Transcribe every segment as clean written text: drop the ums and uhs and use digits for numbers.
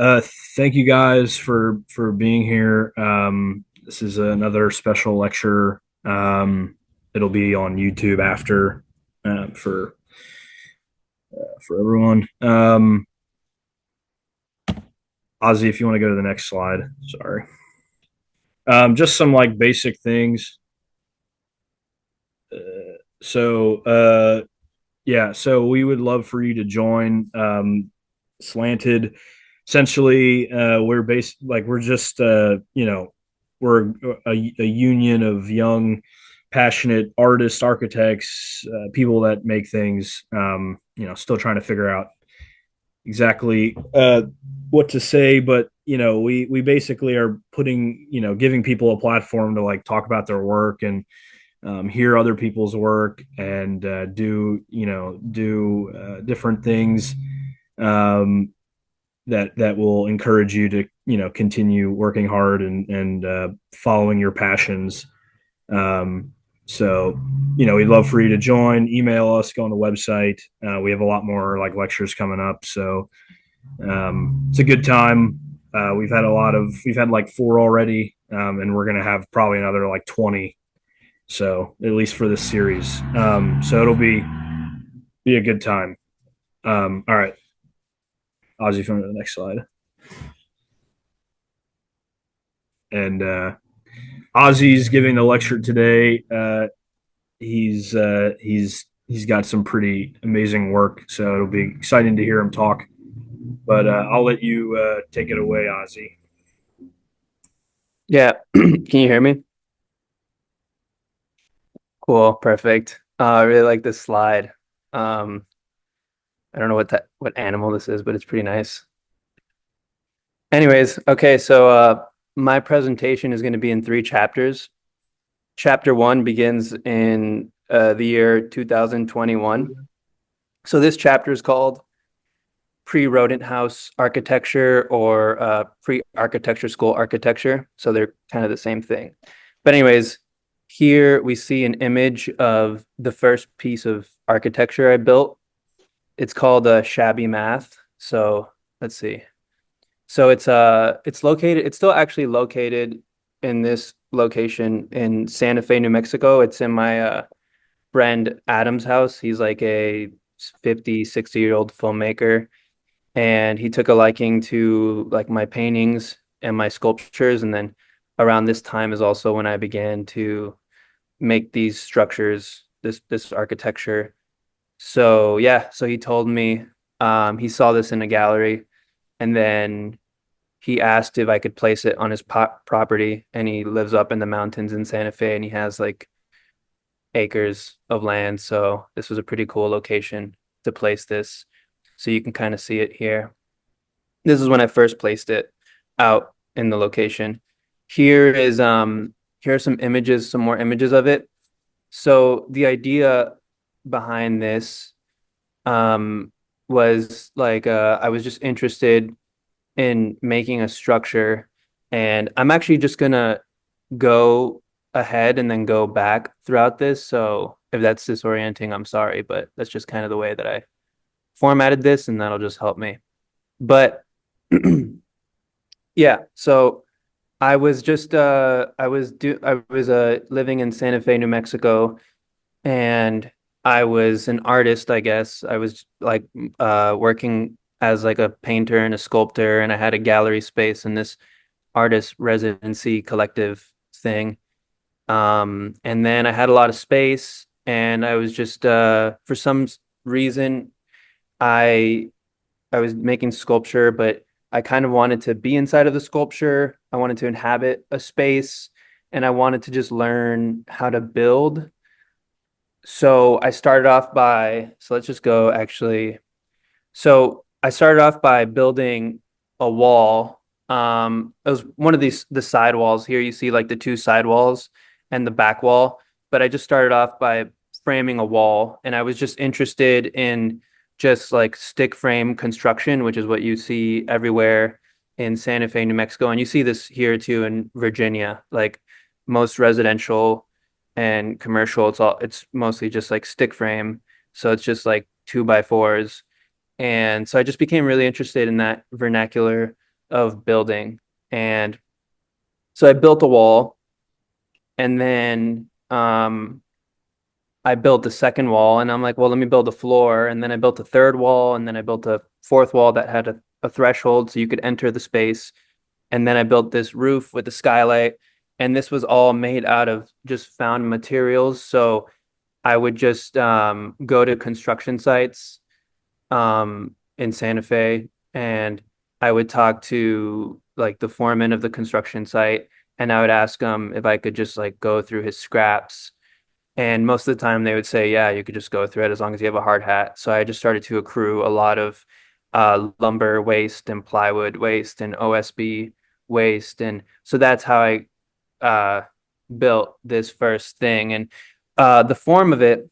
Uh, Thank you guys for being here. This is another special lecture. It'll be on YouTube after for everyone. Ozzy, if you want to go to the next slide, sorry. Just some like basic things. So yeah, so we would love for you to join Slanted. Essentially, we're just we're a union of young, passionate artists, architects, people that make things. Still trying to figure out exactly what to say, but we basically are putting giving people a platform to like talk about their work and hear other people's work and do different things that will encourage you to continue working hard and following your passions. So we'd love for you to join. Email us, go on the website. We have a lot more like lectures coming up, so it's a good time. We've had like four already, and we're gonna have probably another like 20. So at least for this series, so it'll be a good time. All right, Ozzy, from the next slide, and Ozzy's giving the lecture today. He's got some pretty amazing work, so it'll be exciting to hear him talk. But I'll let you take it away, Ozzy. Yeah. Can you hear me? Cool. Perfect. I really like this slide. Um, I don't know what animal this is, but it's pretty nice. Anyways, okay, so my presentation is going to be in three chapters. Chapter one begins in the year 2021. So this chapter is called Pre-Rodent House Architecture or Pre-Architecture School Architecture. So they're kind of the same thing. But anyways, here we see an image of the first piece of architecture I built. It's called Shabby Math. So let's see. So it's still actually located in this location in Santa Fe, New Mexico. It's in my friend Adam's house. He's like a 50, 60-year-old filmmaker, and he took a liking to like my paintings and my sculptures. And then around this time is also when I began to make these structures, this architecture. So yeah, so he told me he saw this in a gallery, and then he asked if I could place it on his property. And he lives up in the mountains in Santa Fe, and he has like acres of land. So this was a pretty cool location to place this. So you can kind of see it here. This is when I first placed it out in the location. Here are some images, some more images of it. So the idea behind this um was like I was just interested in making a structure, and I'm actually just gonna go ahead and then go back throughout this. So if that's disorienting, I'm sorry, but that's just kind of the way that I formatted this, and that'll just help me. But yeah, so I was living in Santa Fe, New Mexico, and I was an artist, I guess. I was like working as like a painter and a sculptor, and I had a gallery space in this artist residency collective thing. And then I had a lot of space, and I was just for some reason I I was making sculpture, but I kind of wanted to be inside of the sculpture. I wanted to inhabit a space, and I wanted to just learn how to build. So I started off by, so let's just go actually. So I started off by building a wall. It was one of the side walls here. You see like the two side walls and the back wall. But I just started off by framing a wall, and I was just interested in just like stick frame construction, which is what you see everywhere in Santa Fe, New Mexico. And you see this here too in Virginia, like most residential and commercial, it's mostly just like stick frame. So it's just like two by fours. And so I just became really interested in that vernacular. of building. And so I built a wall, and then I built the second wall, and I'm like, well, let me build a floor. And then I built a third wall, and then I built a fourth wall that had a threshold so you could enter the space. And then I built this roof with a skylight. And this was all made out of just found materials. So I would just go to construction sites in Santa Fe, and I would talk to like the foreman of the construction site, and I would ask him if I could just like go through his scraps. And most of the time they would say, yeah, you could just go through it as long as you have a hard hat. So I just started to accrue a lot of lumber waste and plywood waste and OSB waste. And so that's how I uh, built this first thing. And the form of it,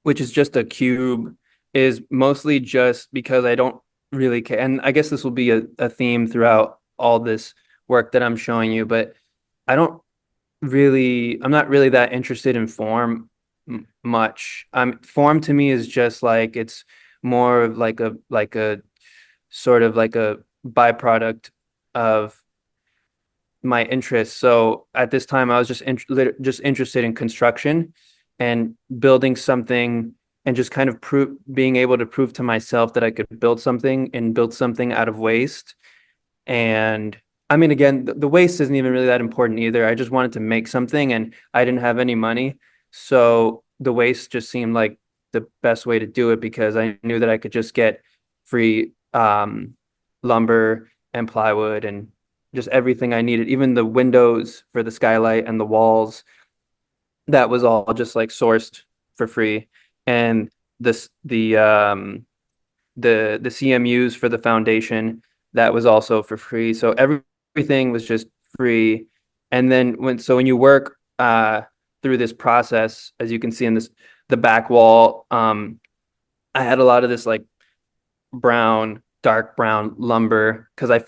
which is just a cube, is mostly just because I don't really care. And I guess this will be a theme throughout all this work that I'm showing you, but I don't I'm not really that interested in form much. Form to me is just like it's more of like a sort of like a byproduct of my interests. So at this time, I was just interested in construction and building something, and just kind of being able to prove to myself that I could build something and build something out of waste. And I mean, again, the waste isn't even really that important either. I just wanted to make something, and I didn't have any money. So the waste just seemed like the best way to do it, because I knew that I could just get free lumber and plywood and just everything I needed, even the windows for the skylight and the walls. That was all just like sourced for free. And this the CMUs for the foundation, that was also for free. So everything was just free. And then when you work through this process, as you can see in this the back wall, I had a lot of this like dark brown lumber, because I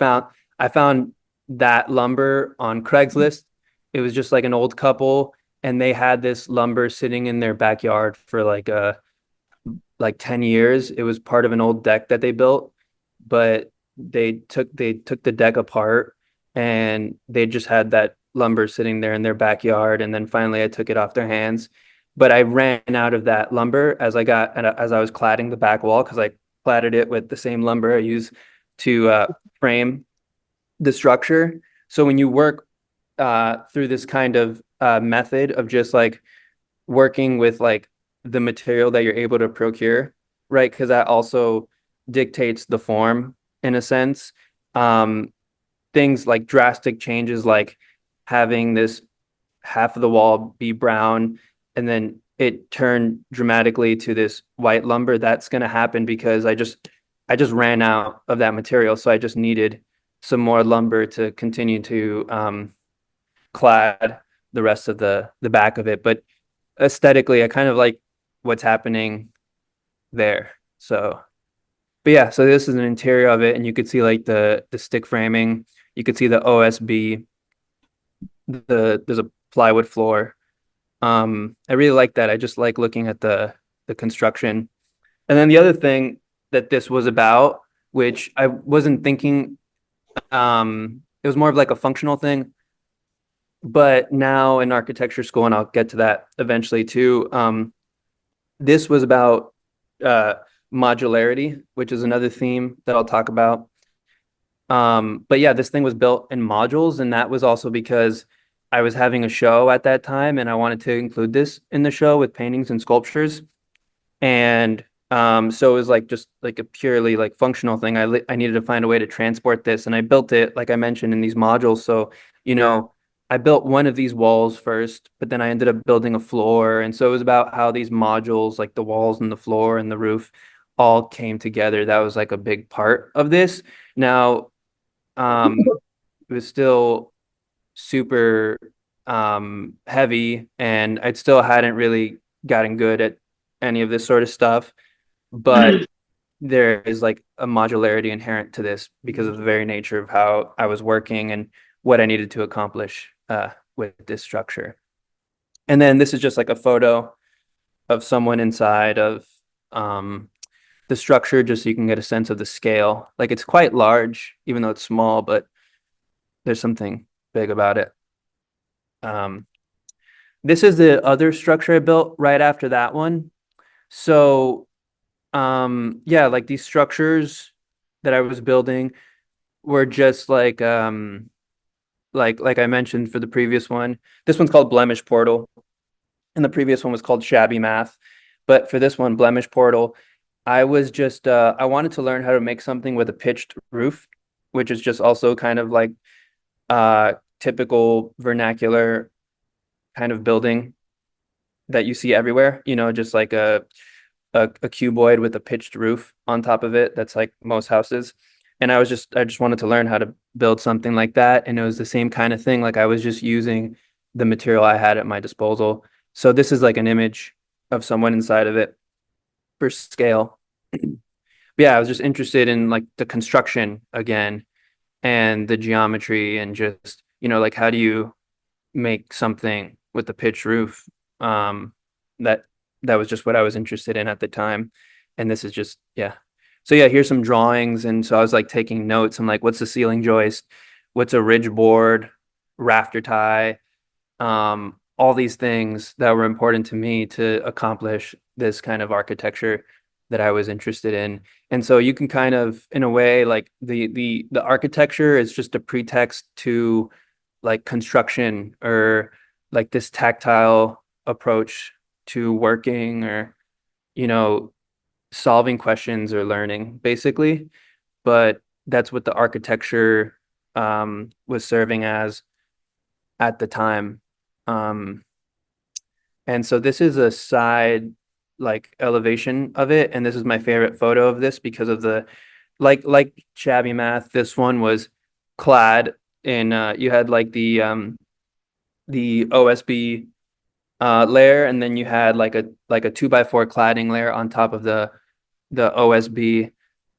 found that lumber on Craigslist. It was just like an old couple, and they had this lumber sitting in their backyard for like 10 years. It was part of an old deck that they built, but they took the deck apart, and they just had that lumber sitting there in their backyard. And then finally I took it off their hands. But I ran out of that lumber as I was cladding the back wall, because I cladded it with the same lumber I use to frame the structure. So when you work through this kind of method of just like working with like the material that you're able to procure, right? Because that also dictates the form in a sense. Um, Things like drastic changes, like having this half of the wall be brown and then it turned dramatically to this white lumber, that's going to happen because I just ran out of that material. So I just needed some more lumber to continue to clad the rest of the back of it. But aesthetically, I kind of like what's happening there. So, but yeah, so this is an interior of it, and you could see like the stick framing. You could see the OSB. There's a plywood floor. I really like that. I just like looking at the construction. And then the other thing that this was about, which I wasn't thinking, it was more of like a functional thing. But now in architecture school, and I'll get to that eventually too, this was about uh, modularity, which is another theme that I'll talk about. But yeah, this thing was built in modules, and that was also because I was having a show at that time, and I wanted to include this in the show with paintings and sculptures. And so it was like just like a purely like functional thing. I needed to find a way to transport this, and I built it, like I mentioned, in these modules. So, you know, I built one of these walls first, but then I ended up building a floor. And so it was about how these modules, like the walls and the floor and the roof, all came together. That was like a big part of this. Now, it was still super heavy, and I still hadn't really gotten good at any of this sort of stuff. But there is like a modularity inherent to this because of the very nature of how I was working and what I needed to accomplish with this structure. And then this is just like a photo of someone inside of um, the structure just so you can get a sense of the scale. Like it's quite large, even though it's small, but there's something big about it. Um, this is the other structure I built right after that one. So, yeah, like these structures that I was building were just like I mentioned for the previous one. This one's called Blemish Portal, and the previous one was called Shabby Math. But for this one, Blemish Portal, I was just I wanted to learn how to make something with a pitched roof, which is just also kind of like typical vernacular kind of building that you see everywhere, just like a cuboid with a pitched roof on top of it. That's like most houses. And I just wanted to learn how to build something like that. And it was the same kind of thing. Like I was just using the material I had at my disposal. So this is like an image of someone inside of it for scale. Yeah, I was just interested in like the construction again and the geometry and just, like how do you make something with the pitched roof? Um, that that was just what I was interested in at the time. And this is just, yeah. So yeah, here's some drawings. And so I was like taking notes. I'm like, what's the ceiling joist? What's a ridge board, rafter tie? All these things that were important to me to accomplish this kind of architecture that I was interested in. And so you can kind of, in a way, like the architecture is just a pretext to like construction or like this tactile approach to working or, you know, solving questions or learning, basically. But that's what the architecture was serving as at the time. Um, and so this is a side like elevation of it, and this is my favorite photo of this because of the like shabby math. This one was clad in you had like the OSB layer, and then you had like a 2x4 cladding layer on top of the OSB.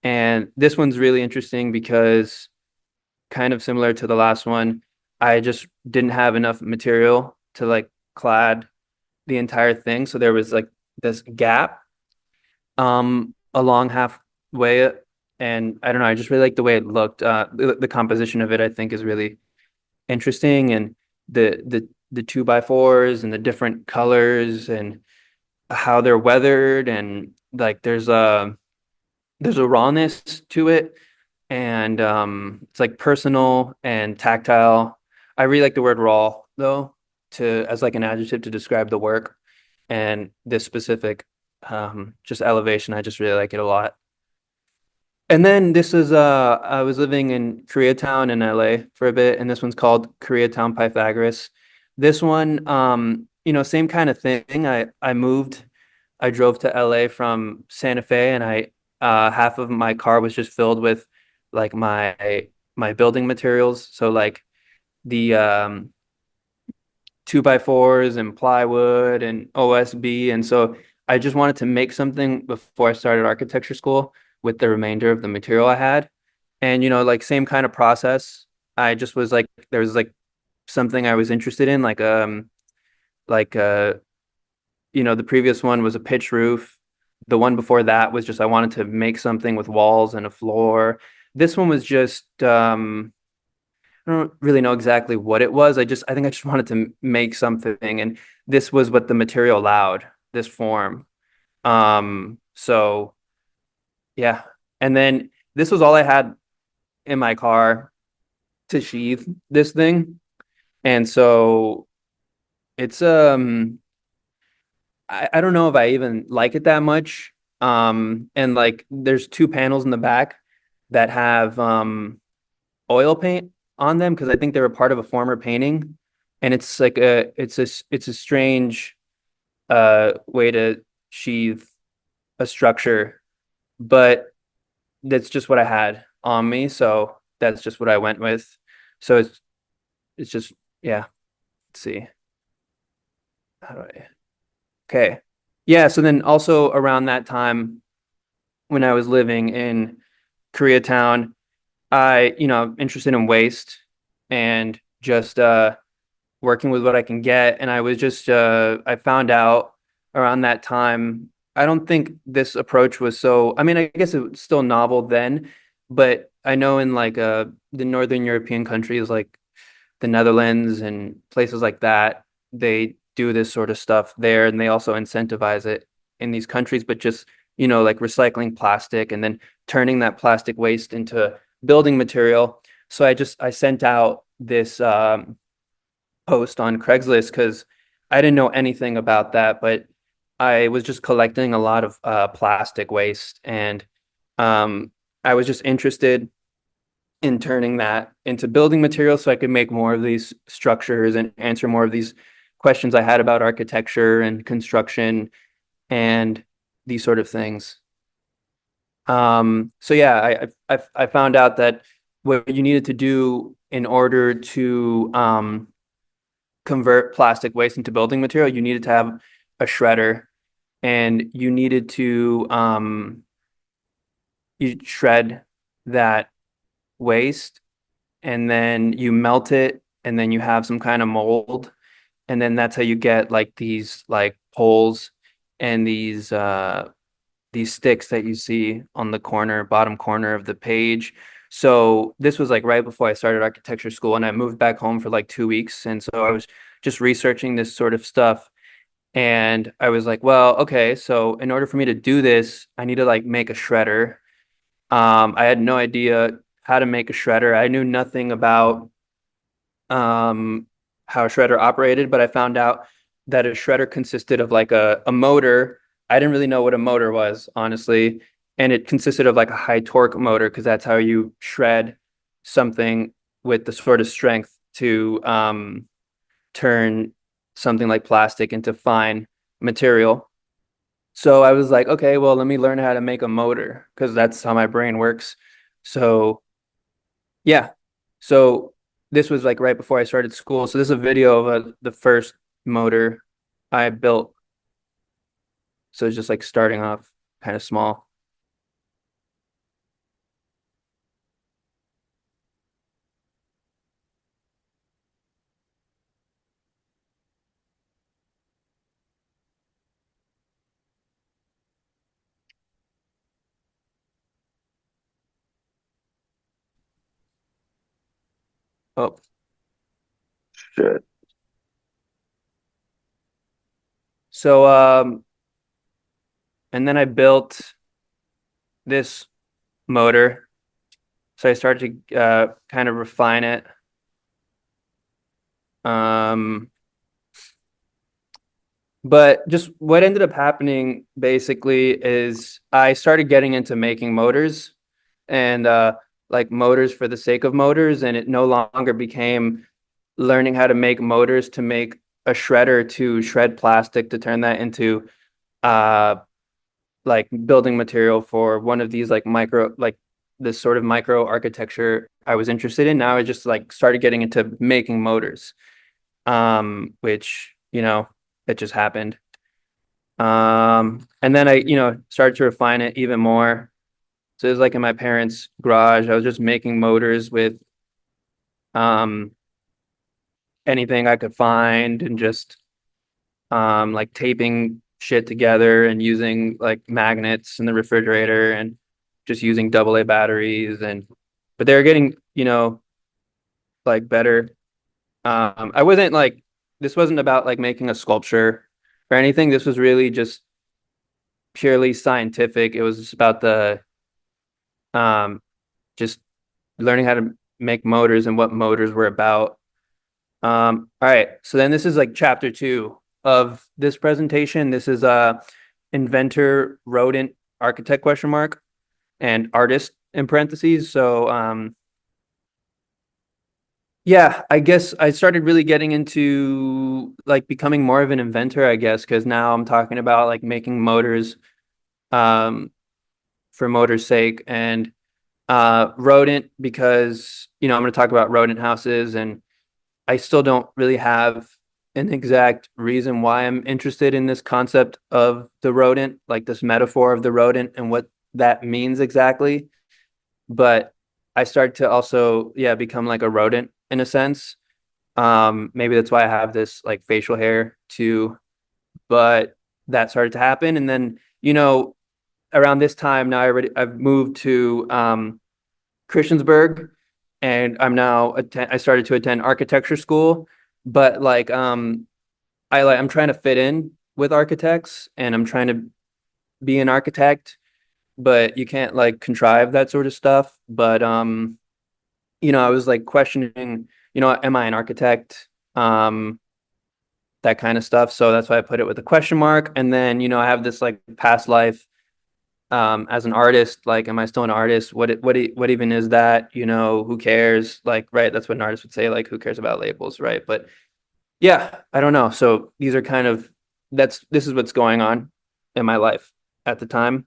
And this one's really interesting because kind of similar to the last one, I just didn't have enough material to like clad the entire thing. So there was like this gap along halfway. And I don't know, I just really like the way it looked. The composition of it, I think, is really interesting. And the 2x4s and the different colors and how they're weathered and like there's a rawness to it and it's like personal and tactile. I really like the word raw though to as like an adjective to describe the work and this specific just elevation. I just really like it a lot. And then this is I was living in Koreatown in LA for a bit, and this one's called Koreatown Pythagoras. This one, same kind of thing. I moved, I drove to LA from Santa Fe, and I half of my car was just filled with like my building materials. So like the 2x4s and plywood and OSB. And so I just wanted to make something before I started architecture school with the remainder of the material I had. And, like same kind of process. I just was like, there was like something I was interested in, like, the previous one was a pitch roof. The one before that was just, I wanted to make something with walls and a floor. This one was just, I don't really know exactly what it was. I think I just wanted to make something, and this was what the material allowed, this form. So yeah, and then this was all I had in my car to sheathe this thing, and so it's I don't know if I even like it that much. And like there's two panels in the back that have oil paint on them because I think they were part of a former painting, and it's like it's a strange way to sheathe a structure, but that's just what I had on me, so that's just what I went with. So it's just yeah. Let's see. How do I? Okay. Yeah. So then also around that time when I was living in Koreatown, I'm interested in waste and just working with what I can get. And I was just I found out around that time I don't think this approach was so, I mean, I guess it was still novel then, but I know in like the Northern European countries like the Netherlands and places like that, they do this sort of stuff there and they also incentivize it in these countries, but just, like recycling plastic and then turning that plastic waste into building material. So I sent out this post on Craigslist because I didn't know anything about that, but I was just collecting a lot of plastic waste and um, I was just interested in turning that into building material so I could make more of these structures and answer more of these questions I had about architecture and construction and these sort of things. So yeah, I found out that what you needed to do in order to convert plastic waste into building material, you needed to have a shredder and you needed to you shred that waste and then you melt it and then you have some kind of mold and then that's how you get like these like poles and these sticks that you see on the bottom corner of the page. So this was like right before I started architecture school and I moved back home for like 2 weeks. And so I was just researching this sort of stuff. And I was like, well, okay, so in order for me to do this, I need to like make a shredder. I had no idea how to make a shredder. I knew nothing about um, how a shredder operated, but I found out that a shredder consisted of like a motor. I didn't really know what a motor was, honestly. And it consisted of like a high torque motor because that's how you shred something with the sort of strength to turn something like plastic into fine material. So I was like, okay, well, let me learn how to make a motor because that's how my brain works. So yeah. So this was like right before I started school. So this is a video of the first motor I built. So it's just like starting off kind of small. Oh, shit. So and then I built this motor. So I started to kind of refine it. Um, but just what ended up happening basically is I started getting into making motors and like motors for the sake of motors, and it no longer became learning how to make motors to make a shredder to shred plastic to turn that into uh like building material for one of these like this sort of micro architecture I was interested in. Now I just like started getting into making motors, which it just happened. And then I started to refine it even more. So it was like in my parents' garage. I was just making motors with um anything I could find and just like taping shit together and using like magnets in the refrigerator and just using AA batteries and but they're getting, like better. I wasn't like this wasn't about like making a sculpture or anything. This was really just purely scientific. It was just about the um just learning how to make motors and what motors were about. All right. So then this is like chapter two of this presentation. This is inventor, rodent, architect question mark, and artist in parentheses. So yeah, I guess I started really getting into like becoming more of an inventor, I guess, because now I'm talking about like making motors um for motor's sake and rodent because I'm going to talk about rodent houses and I still don't really have an exact reason why I'm interested in this concept of the rodent, like this metaphor of the rodent and what that means exactly. But I start to also, yeah, become like a rodent in a sense. Maybe that's why I have this like facial hair too. But that started to happen. And then you know, around this time now I've moved to Christiansburg, and I started to attend architecture school, but I'm trying to fit in with architects, and I'm trying to be an architect, but you can't like contrive that sort of stuff. But I was like questioning, am I an architect? Um, that kind of stuff. So that's why I put it with a question mark. And then, I have this like past life as an artist. Like, am I still an artist? What even is that? Who cares? Like, right, that's what an artist would say, like, who cares about labels, right? But yeah, I don't know. So these are kind of this is what's going on in my life at the time.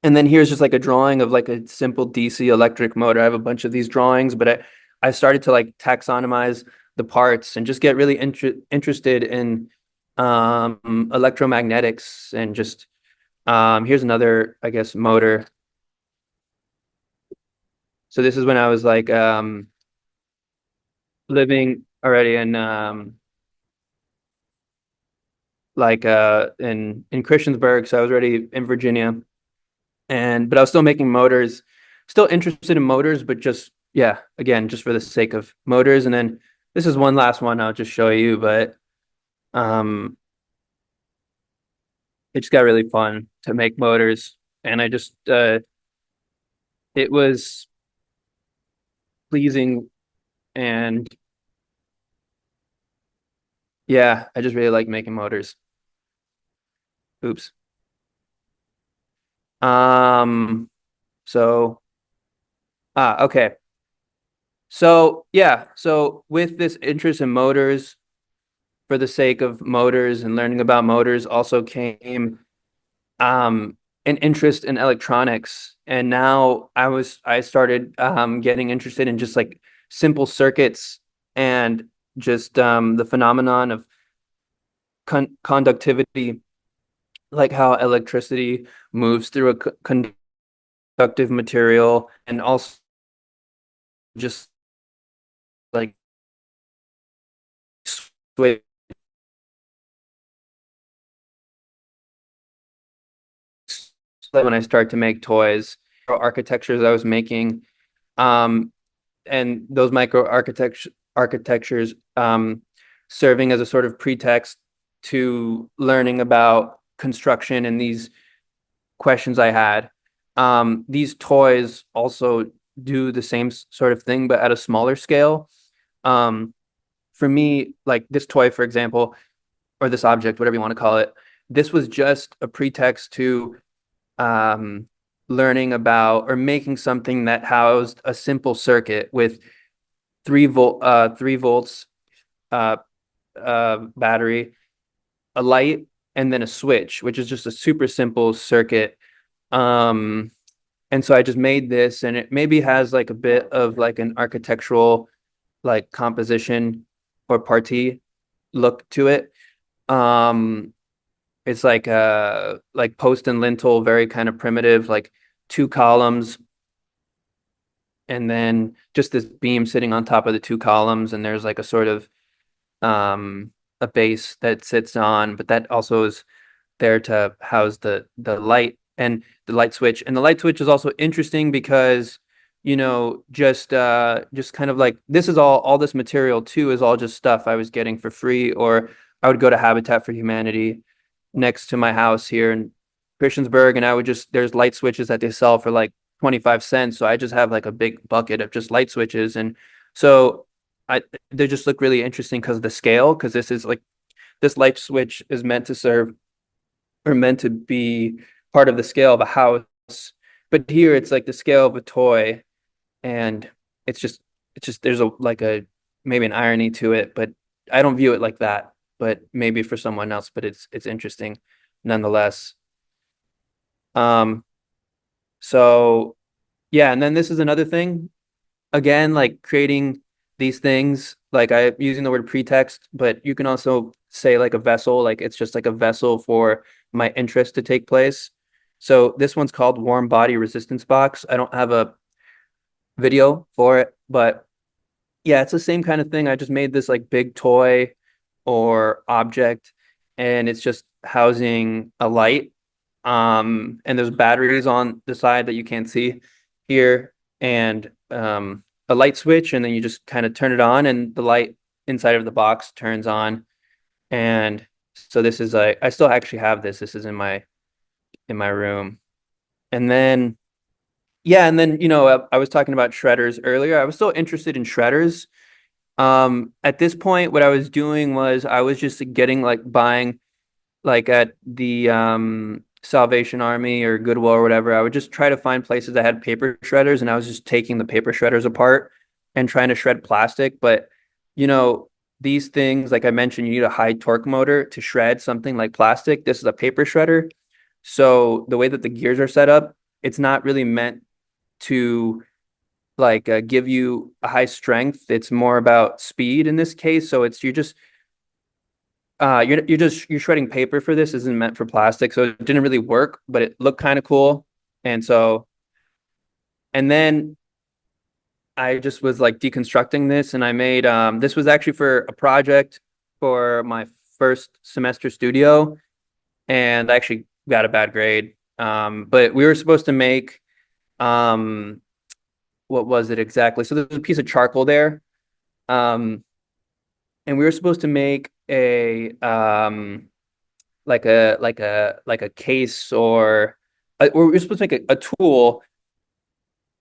And then here's just like a drawing of like a simple DC electric motor. I have a bunch of these drawings, but I started to like taxonomize the parts and just get really interested in electromagnetics and just here's another, I guess, motor. So this is when I was like living already in in Christiansburg. So I was already in Virginia, and but I was still making motors, still interested in motors, but just yeah, again, just for the sake of motors. And then this is one last one I'll just show you, but um it just got really fun to make motors, and I just it was pleasing, and yeah, I just really like making motors. Oops. Um so okay. So yeah, so with this interest in motors, for the sake of motors and learning about motors, also came um an interest in electronics. And now I started getting interested in just like simple circuits, and just the phenomenon of conductivity, like how electricity moves through a conductive material, and also just like sway when I start to make toys or architectures I was making. Um, and those micro architectures serving as a sort of pretext to learning about construction and these questions I had. These toys also do the same sort of thing, but at a smaller scale. Um, for me, like this toy, for example, or this object, whatever you want to call it, this was just a pretext to um, learning about or making something that housed a simple circuit with 3 volts uh, battery, a light, and then a switch, which is just a super simple circuit. Um, and so I just made this, and it maybe has like a bit of like an architectural like composition or partie look to it. Um, it's like post and lintel, very kind of primitive, like 2 columns, and then just this beam sitting on top of the 2 columns, and there's like a sort of a base that sits on, but that also is there to house the light and the light switch. And the light switch is also interesting because, just kind of like this is all this material too is all just stuff I was getting for free, or I would go to Habitat for Humanity next to my house here in Christiansburg, and I would just there's light switches that they sell for like 25 cents. So I just have like a big bucket of just light switches. And so I they just look really interesting because of the scale, because this light switch is meant to serve or meant to be part of the scale of a house. But here it's like the scale of a toy, and it's just there's a like a maybe an irony to it, but I don't view it like that. But maybe for someone else, but it's interesting nonetheless. Um, so yeah, and then this is another thing. Again, like creating these things, like I using the word pretext, but you can also say like a vessel, like it's just like a vessel for my interest to take place. So this one's called Warm Body Resistance Box. I don't have a video for it, but yeah, it's the same kind of thing. I just made this like big toy or object, and it's just housing a light. And there's batteries on the side that you can't see here, and a light switch, and then you just kind of turn it on, and the light inside of the box turns on. And so this is like I still actually have this. This is in my room. And then yeah, and then I was talking about shredders earlier. I was still interested in shredders. At this point, what I was doing was I was just getting like buying like at the Salvation Army or Goodwill or whatever. I would just try to find places that had paper shredders, and I was just taking the paper shredders apart and trying to shred plastic. But you know, these things, like I mentioned, you need a high torque motor to shred something like plastic. This is a paper shredder. So the way that the gears are set up, it's not really meant to like give you a high strength. It's more about speed in this case. So it's you're shredding paper for this. Isn't meant for plastic, so it didn't really work, but it looked kind of cool. And so and then I just was like deconstructing this, and I made this was actually for a project for my first semester studio, and I actually got a bad grade. But we were supposed to make um what was it exactly? So there's a piece of charcoal there. Um, and we were supposed to make a like a case or we were supposed to make a tool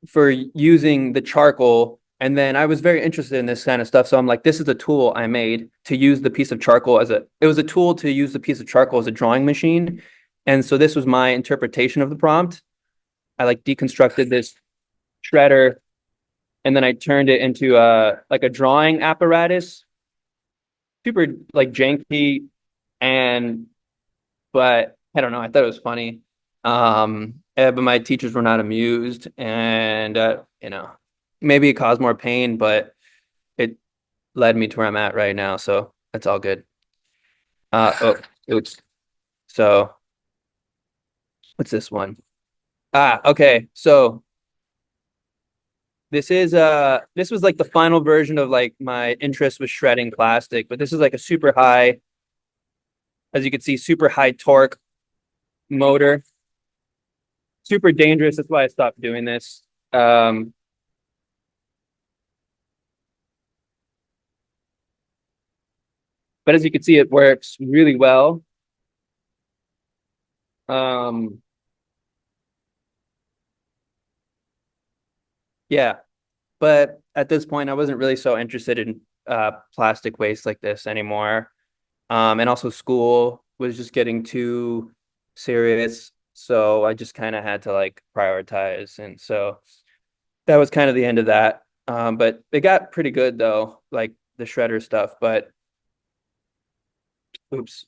for using the charcoal. And then I was very interested in this kind of stuff. So I'm like, this is a tool I made to use the piece of charcoal it was a tool to use the piece of charcoal as a drawing machine. And so this was my interpretation of the prompt. I like deconstructed this shredder, and then I turned it into like a drawing apparatus, super like janky, and but I don't know, I thought it was funny. But my teachers were not amused, and maybe it caused more pain, but it led me to where I'm at right now, so that's all good. Oh, oops. So what's this one? Okay. So this was like the final version of like my interest with shredding plastic, but this is like a super high, as you can see, super high torque motor, super dangerous. That's why I stopped doing this. But as you can see, it works really well. Um, yeah, but at this point, I wasn't really so interested in plastic waste like this anymore. And also school was just getting too serious, so I just kind of had to like prioritize, and so that was kind of the end of that. But it got pretty good though, like the shredder stuff. But oops.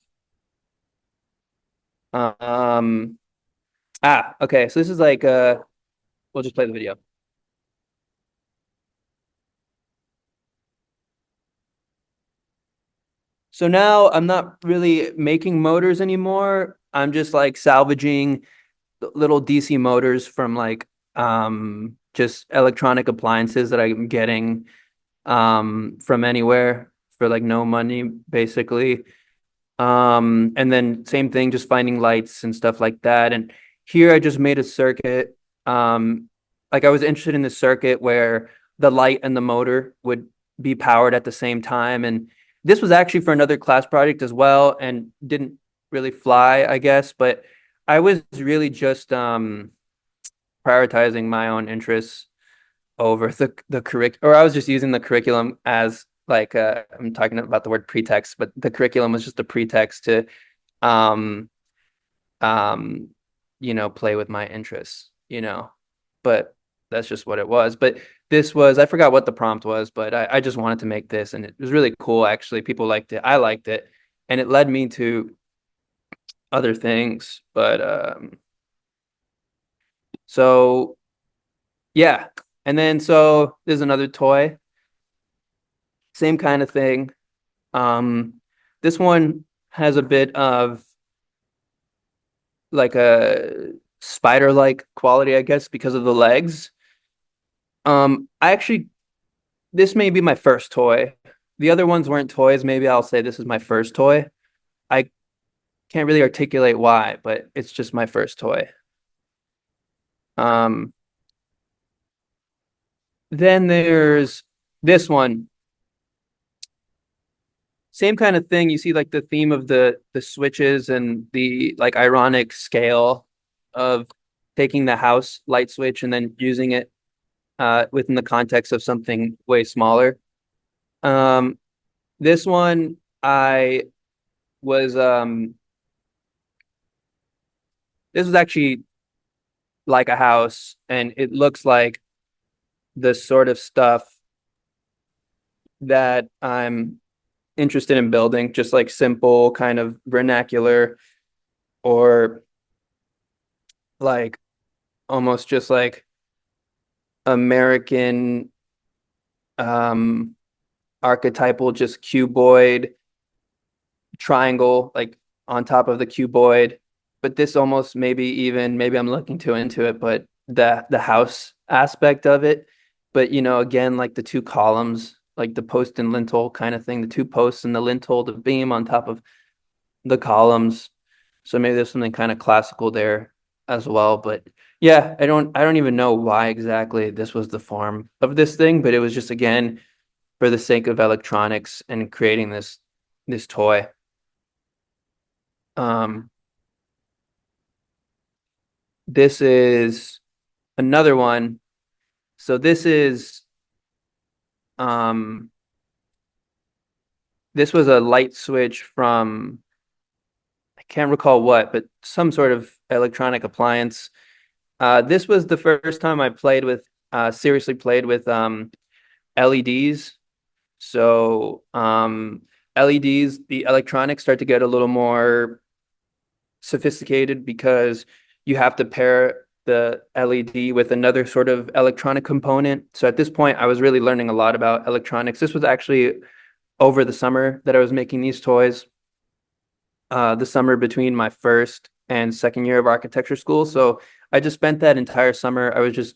Um. Okay. So this is like we'll just play the video. So now I'm not really making motors anymore. I'm just like salvaging little DC motors from like just electronic appliances that I'm getting from anywhere for like no money basically. And then same thing, just finding lights and stuff like that. And here I just made a circuit. Like I was interested in the circuit where the light and the motor would be powered at the same time. And this was actually for another class project as well, and didn't really fly, I guess. But I was really just prioritizing my own interests over the curriculum, or I was just using the curriculum as like I'm talking about the word pretext, but the curriculum was just a pretext to um um play with my interests, but that's just what it was. But this was, I forgot what the prompt was, but I just wanted to make this, and it was really cool actually. People liked it, I liked it, and it led me to other things. But so yeah. And then so there's another toy, same kind of thing. This one has a bit of like a spider-like quality, I guess, because of the legs. I actually, this may be my first toy. The other ones weren't toys. Maybe I'll say this is my first toy. I can't really articulate why, but it's just my first toy. Um, then there's this one. Same kind of thing. You see like the theme of the switches and the like ironic scale of taking the house light switch and then using it within the context of something way smaller. Um, this one I was this was actually like a house, and it looks like the sort of stuff that I'm interested in building, just like simple kind of vernacular or like almost just like American um archetypal, just cuboid triangle like on top of the cuboid. But this almost maybe I'm looking too into it, but the house aspect of it. But again, like the two columns, like the post and lintel kind of thing, the two posts and the lintel, the beam on top of the columns. So maybe there's something kind of classical there as well. But yeah, I don't even know why exactly this was the form of this thing, but it was just again for the sake of electronics and creating this toy. Um, this is another one. So um this was a light switch from I can't recall what, but some sort of electronic appliance. This was the first time I seriously played with LEDs. So LEDs, the electronics start to get a little more sophisticated because you have to pair the LED with another sort of electronic component. So at this point, I was really learning a lot about electronics. This was actually over the summer that I was making these toys, the summer between my first and second year of architecture school. So I just spent that entire summer. I was just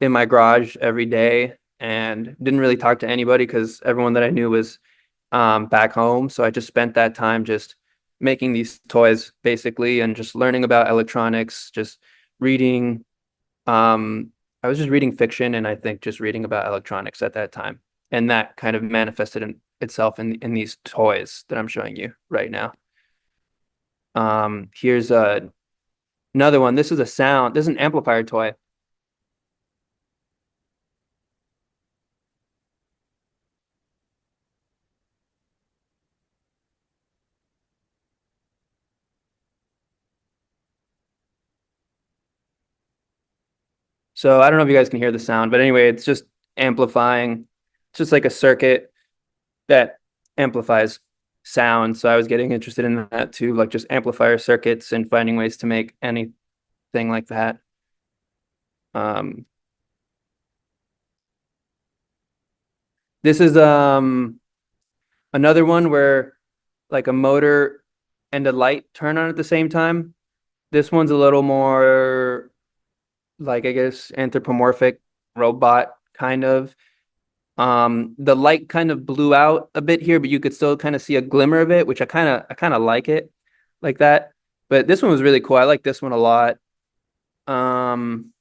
in my garage every day and didn't really talk to anybody because everyone that I knew was back home. So I just spent that time just making these toys basically and just learning about electronics, just reading. I was just reading fiction and I think just reading about electronics at that time. And that kind of manifested itself in these toys that I'm showing you right now. Here's another one. This is a sound. This is an amplifier toy. So I don't know if you guys can hear the sound, but anyway, it's just amplifying. It's just like a circuit that amplifies sound. So I was getting interested in that too, like just amplifier circuits and finding ways to make anything like that. Um, this is another one where like a motor and a light turn on at the same time. This one's a little more like I guess anthropomorphic robot kind of. The light kind of blew out a bit here, but you could still kind of see a glimmer of it, which I kind of like it like that. But this one was really cool. I like this one a lot. Um,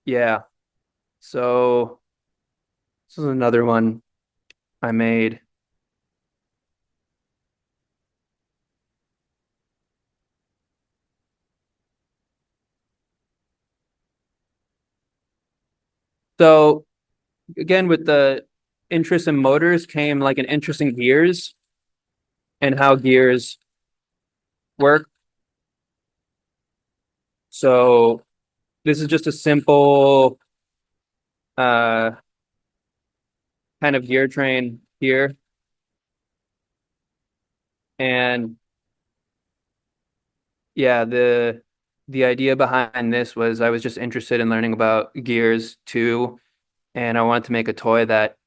yeah. So this is another one I made. So again, with the interest in motors came like an interest in gears and how gears work. So this is just a simple uh kind of gear train here. And yeah, the idea behind this was I was just interested in learning about gears too, and I wanted to make a toy that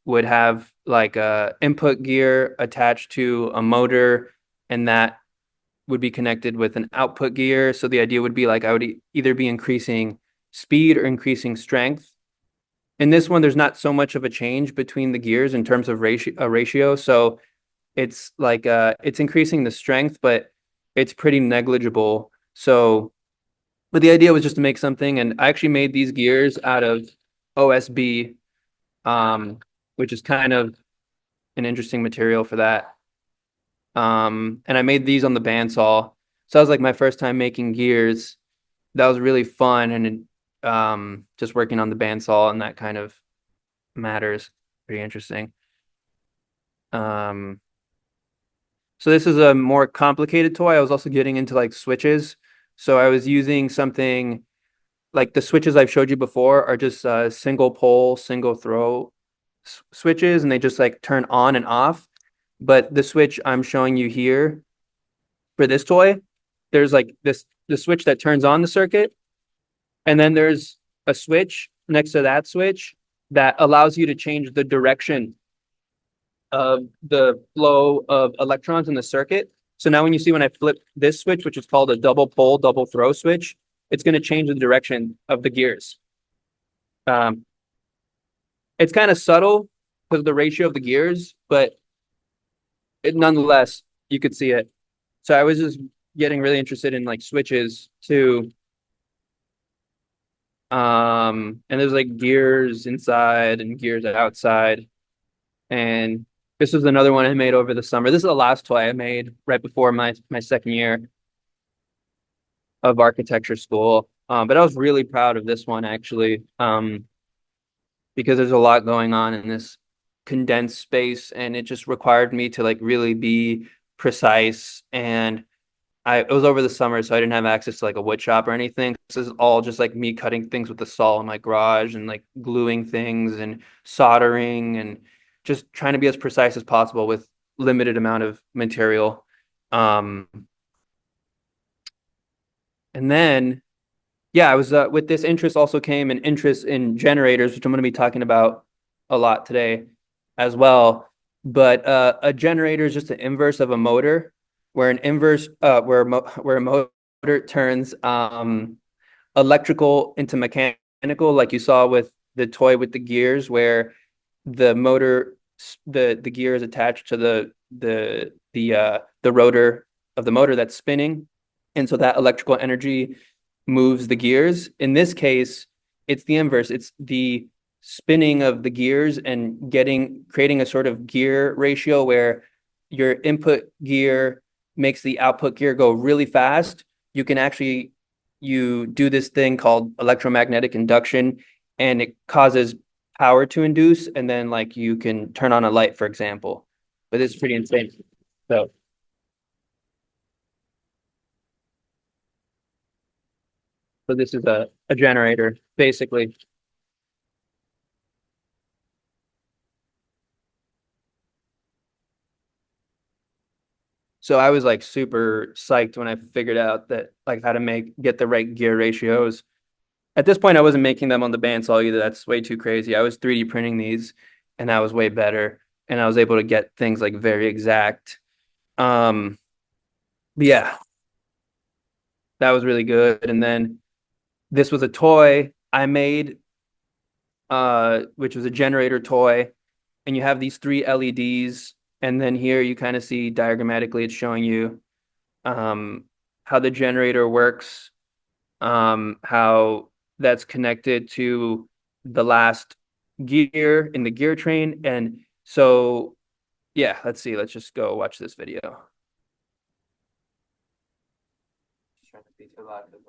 would have like a input gear attached to a motor, and that would be connected with an output gear. So the idea would be like I would either be increasing speed or increasing strength. In this one, there's not so much of a change between the gears in terms of ratio. So it's like it's increasing the strength, but it's pretty negligible. So, but the idea was just to make something, and I actually made these gears out of OSB, um, which is kind of an interesting material for that. And I made these on the bandsaw. So that was like my first time making gears. That was really fun, and just working on the bandsaw and that kind of matters. Pretty interesting. Um, so this is a more complicated toy. I was also getting into like switches. So I was using something like the switches I've showed you before are just single pole, single throw switches, and they just like turn on and off. But the switch I'm showing you here for this toy, there's like this the switch that turns on the circuit, and then there's a switch next to that switch that allows you to change the direction of the flow of electrons in the circuit. So now when you see when I flip this switch, which is called a double pole, double throw switch, it's going to change the direction of the gears. Um, it's kind of subtle because of the ratio of the gears, but nonetheless, you could see it. So I was just getting really interested in like switches too. And there's like gears inside and gears outside. And this was another one I made over the summer. This is the last toy I made right before my second year of architecture school. But I was really proud of this one actually, because there's a lot going on in this condensed space, and it just required me to like really be precise. And it was over the summer, so I didn't have access to like a wood shop or anything. This is all just like me cutting things with the saw in my garage and like gluing things and soldering and just trying to be as precise as possible with limited amount of material. Um, and then, yeah, I was with this interest also came an interest in generators, which I'm going to be talking about a lot today as well. But a generator is just an inverse of a motor, where an inverse where a motor turns electrical into mechanical, like you saw with the toy with the gears, where the motor the gear is attached to the rotor of the motor that's spinning, and so that electrical energy moves the gears. In this case, it's the inverse. It's the spinning of the gears and creating a sort of gear ratio where your input gear makes the output gear go really fast. You can actually you do this thing called electromagnetic induction, and it causes power to induce, and then like you can turn on a light, for example. But it's pretty insane. So so this is a generator, basically. So I was like super psyched when I figured out that like how to get the right gear ratios. At this point, I wasn't making them on the bandsaw either. That's way too crazy. I was 3D printing these, and that was way better. And I was able to get things like very exact. Um, yeah, that was really good. And then this was a toy I made, which was a generator toy, and you have these three LEDs, and then here you kind of see diagrammatically it's showing you um, how the generator works, how that's connected to the last gear in the gear train. And so, yeah, let's see. Let's just go watch this video. Trying to be too loud, but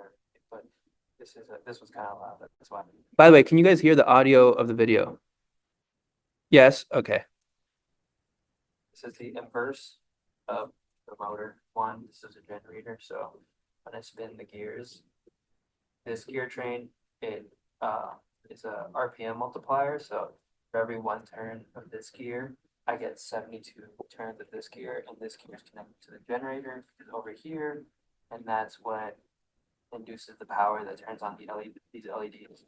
this was kind of loud. That's why. By the way, can you guys hear the audio of the video? Yes. Okay. This is the inverse of the motor one. This is a generator. So when I spin the gears, this gear train, it is a RPM multiplier. So for every one turn of this gear, I get 72 turns of this gear, and this gear is connected to the generator over here, and that's what induces the power that turns on these LEDs.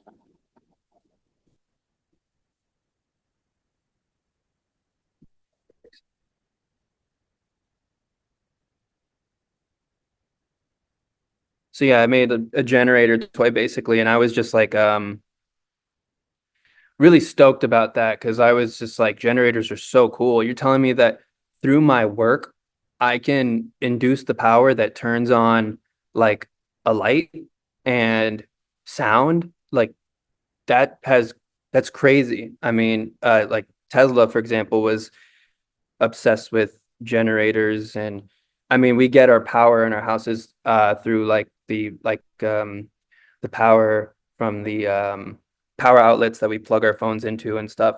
So yeah, I made a generator toy basically, and I was just like really stoked about that because I was just like, generators are so cool. You're telling me that through my work, I can induce the power that turns on like a light and sound. Like that has that's crazy. I mean, like Tesla, for example, was obsessed with generators, and I mean, we get our power in our houses through the power from the power outlets that we plug our phones into and stuff.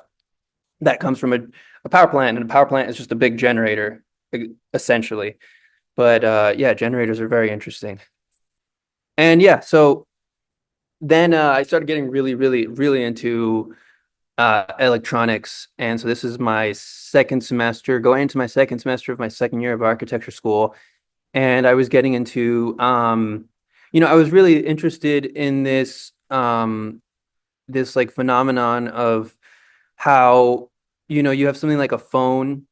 That comes from a power plant, and a power plant is just a big generator, essentially. But yeah, generators are very interesting. And yeah, so then I started getting really, really, really into electronics. And so this is my second semester, going into my second semester of my second year of architecture school. And I was getting into, I was really interested in this like phenomenon of how, you have something like a phone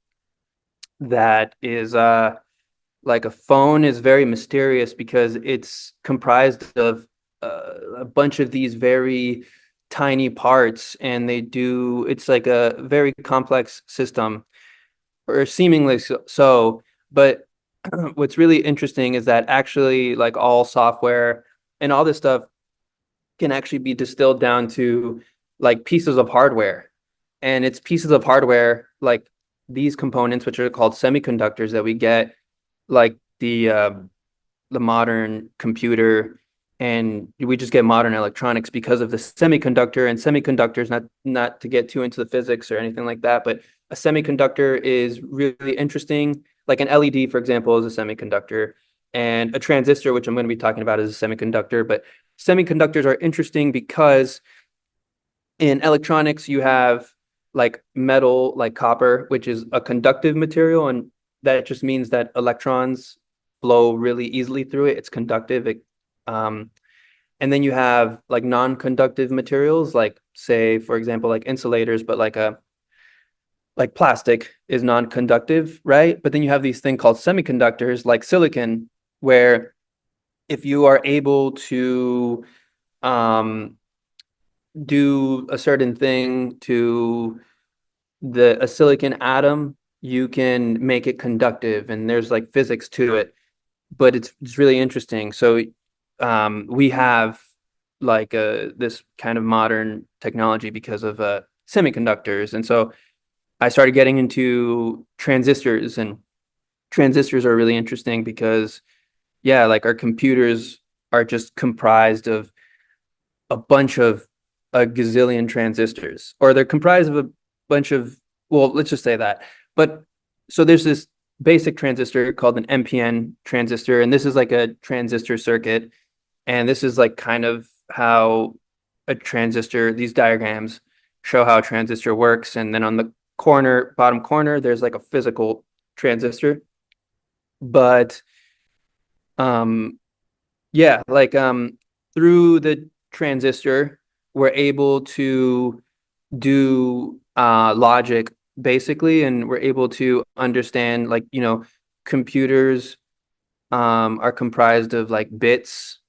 that is, like a phone is very mysterious because it's comprised of a bunch of these very tiny parts, and it's like a very complex system, or seemingly so. But what's really interesting is that actually, like all software and all this stuff can actually be distilled down to like pieces of hardware. And it's pieces of hardware like these components, which are called semiconductors, that we get like the modern computer, and we just get modern electronics because of the semiconductor. And semiconductors, not to get too into the physics or anything like that, but a semiconductor is really interesting. Like an LED, for example, is a semiconductor, and a transistor, which I'm going to be talking about, is a semiconductor. But semiconductors are interesting because in electronics you have like metal, like copper, which is a conductive material, and that just means that electrons flow really easily through it. It's conductive. Um, and then you have like non-conductive materials, like say, for example, like insulators, but like plastic is non-conductive, right? But then you have these thing called semiconductors, like silicon, where if you are able to um, do a certain thing to a silicon atom, you can make it conductive, and there's like physics to it. But it's really interesting. So we have like this kind of modern technology because of semiconductors. And so I started getting into transistors, and transistors are really interesting because, yeah, like our computers are just comprised of a bunch of a gazillion transistors, or they're comprised of a bunch of, well, let's just say that. But so there's this basic transistor called an NPN transistor, and this is like a transistor circuit. And this is like kind of how a transistor, these diagrams show how a transistor works. And then on the bottom corner, there's like a physical transistor. But um, yeah, like through the transistor, we're able to do logic basically, and we're able to understand, like, computers are comprised of like bits.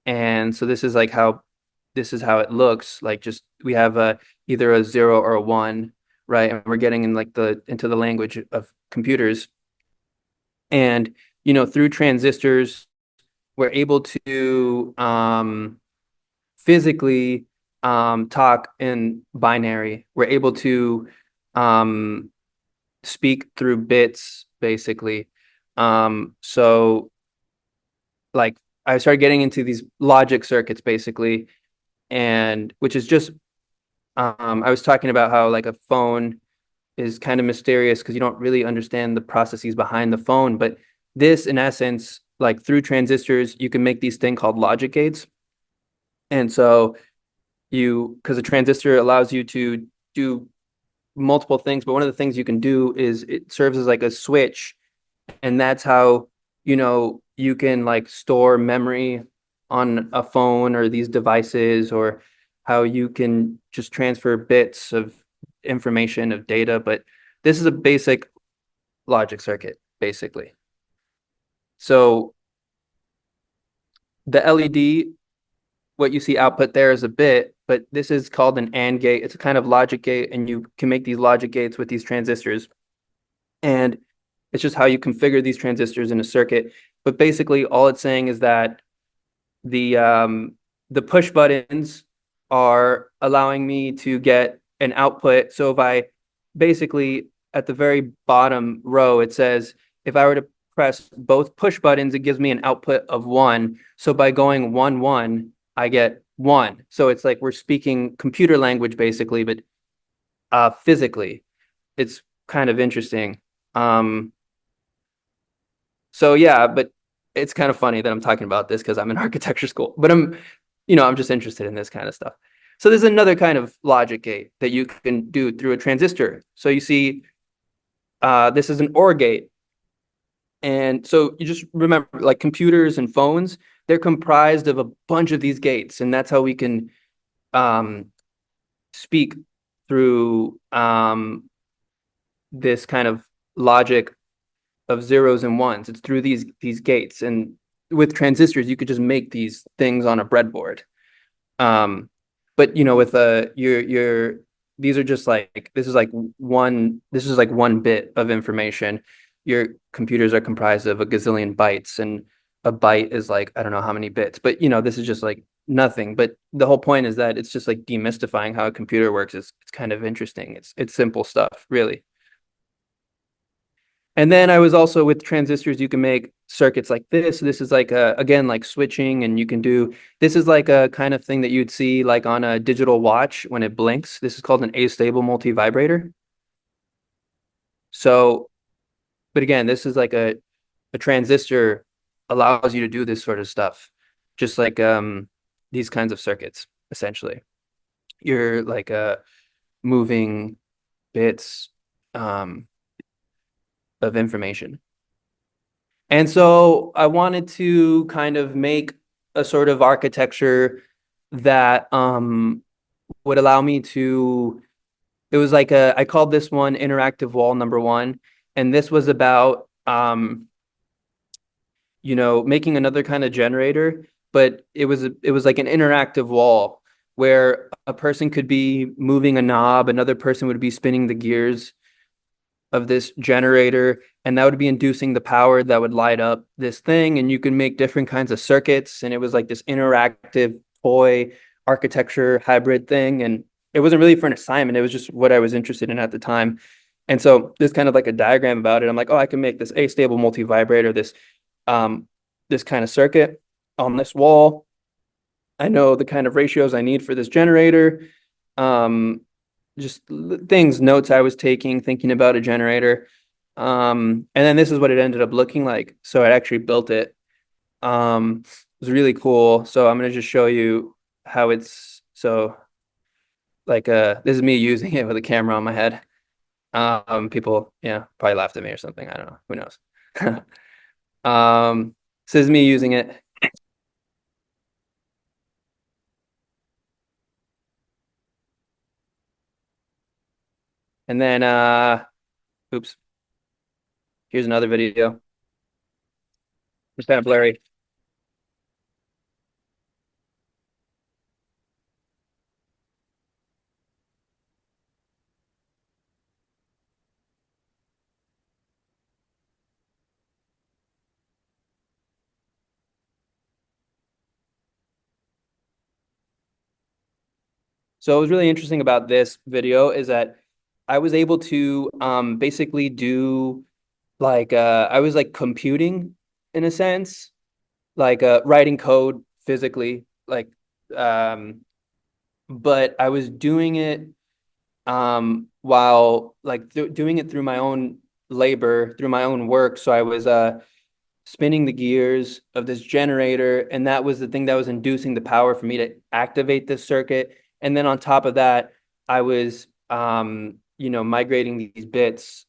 And so this is how it looks. Like, just we have either a zero or a one, right? And we're getting in like the into the language of computers. And through transistors, we're able to physically talk in binary. We're able to um, speak through bits, basically. So like I started getting into these logic circuits, basically, and which is just I was talking about how like a phone is kind of mysterious because you don't really understand the processes behind the phone. But this, in essence, like through transistors, you can make these thing called logic gates. And so because a transistor allows you to do multiple things, but one of the things you can do is it serves as like a switch, and that's how you can like store memory on a phone or these devices, or how you can just transfer bits of information, of data. But this is a basic logic circuit, basically. So the LED, what you see output there is a bit, but this is called an AND gate. It's a kind of logic gate, and you can make these logic gates with these transistors. And It's just how you configure these transistors in a circuit. But basically, all it's saying is that the um, the push buttons are allowing me to get an output. So if I basically at the very bottom row, it says if I were to press both push buttons, it gives me an output of one. So by going 1, 1, I get one. So it's like we're speaking computer language basically, but physically. It's kind of interesting. Um, so yeah, but it's kind of funny that I'm talking about this because I'm in architecture school, but I'm just interested in this kind of stuff. So there's another kind of logic gate that you can do through a transistor. So you see, this is an OR gate. And so you just remember, like computers and phones, they're comprised of a bunch of these gates, and that's how we can um, speak through this kind of logic of zeros and ones. It's through these gates, and with transistors, you could just make these things on a breadboard. Um, but with your these are just like this is like one bit of information. Your computers are comprised of a gazillion bytes, and a byte is like I don't know how many bits, but this is just like nothing. But the whole point is that it's just like demystifying how a computer works. It's kind of interesting. It's simple stuff, really. And then I was also with transistors, you can make circuits like this. This is like again, like switching, and you can do this is like a kind of thing that you'd see like on a digital watch when it blinks. This is called an astable multivibrator. So, but again, this is like a transistor allows you to do this sort of stuff, just like these kinds of circuits, essentially. You're like moving bits um, of information. And so I wanted to kind of make a sort of architecture that would allow me to, it was like I called this one interactive wall number one. And this was about, making another kind of generator, but it was like an interactive wall where a person could be moving a knob, another person would be spinning the gears of this generator, and that would be inducing the power that would light up this thing, and you can make different kinds of circuits, and it was like this interactive toy architecture hybrid thing, and it wasn't really for an assignment, it was just what I was interested in at the time. And so there's kind of like a diagram about it. I'm like, oh, I can make this astable multivibrator, um this kind of circuit on this wall. I know the kind of ratios I need for this generator. Um, just things, notes I was taking, thinking about a generator. And then this is what it ended up looking like. So I actually built it. It was really cool. So I'm gonna just show you how it's so like this is me using it with a camera on my head. People, probably laughed at me or something. I don't know. Who knows? This is me using it. And then oops, here's another video. It's kind of blurry. So what was really interesting about this video is that I was able to basically do like I was like computing in a sense, like writing code physically, like um but I was doing it while like doing it through my own labor, through my own work. So I was spinning the gears of this generator, and that was the thing that was inducing the power for me to activate this circuit. And then on top of that, I was migrating these bits.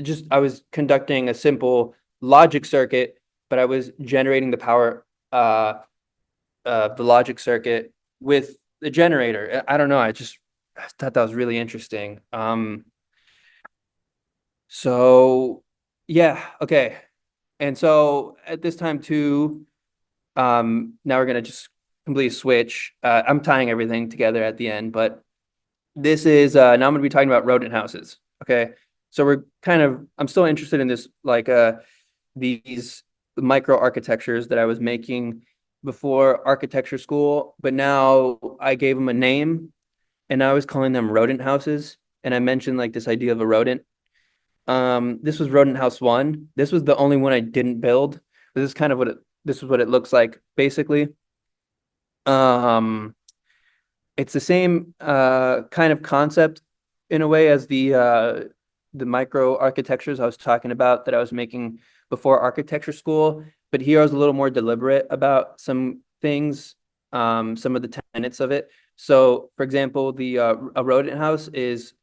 Just I was conducting a simple logic circuit, but I was generating the power the logic circuit with the generator. I don't know. I thought that was really interesting. So yeah, okay. And so at this time too, now we're gonna just completely switch. I'm tying everything together at the end, but this is now I'm gonna be talking about rodent houses. Okay. So I'm still interested in this, like these micro architectures that I was making before architecture school, but now I gave them a name and I was calling them rodent houses. And I mentioned like this idea of a rodent. This was rodent house one. This was the only one I didn't build. This is what it looks like basically. Um, it's the same kind of concept in a way as the micro architectures I was talking about that I was making before architecture school. But here I was a little more deliberate about some things, some of the tenets of it. So, for example, the a rodent house is,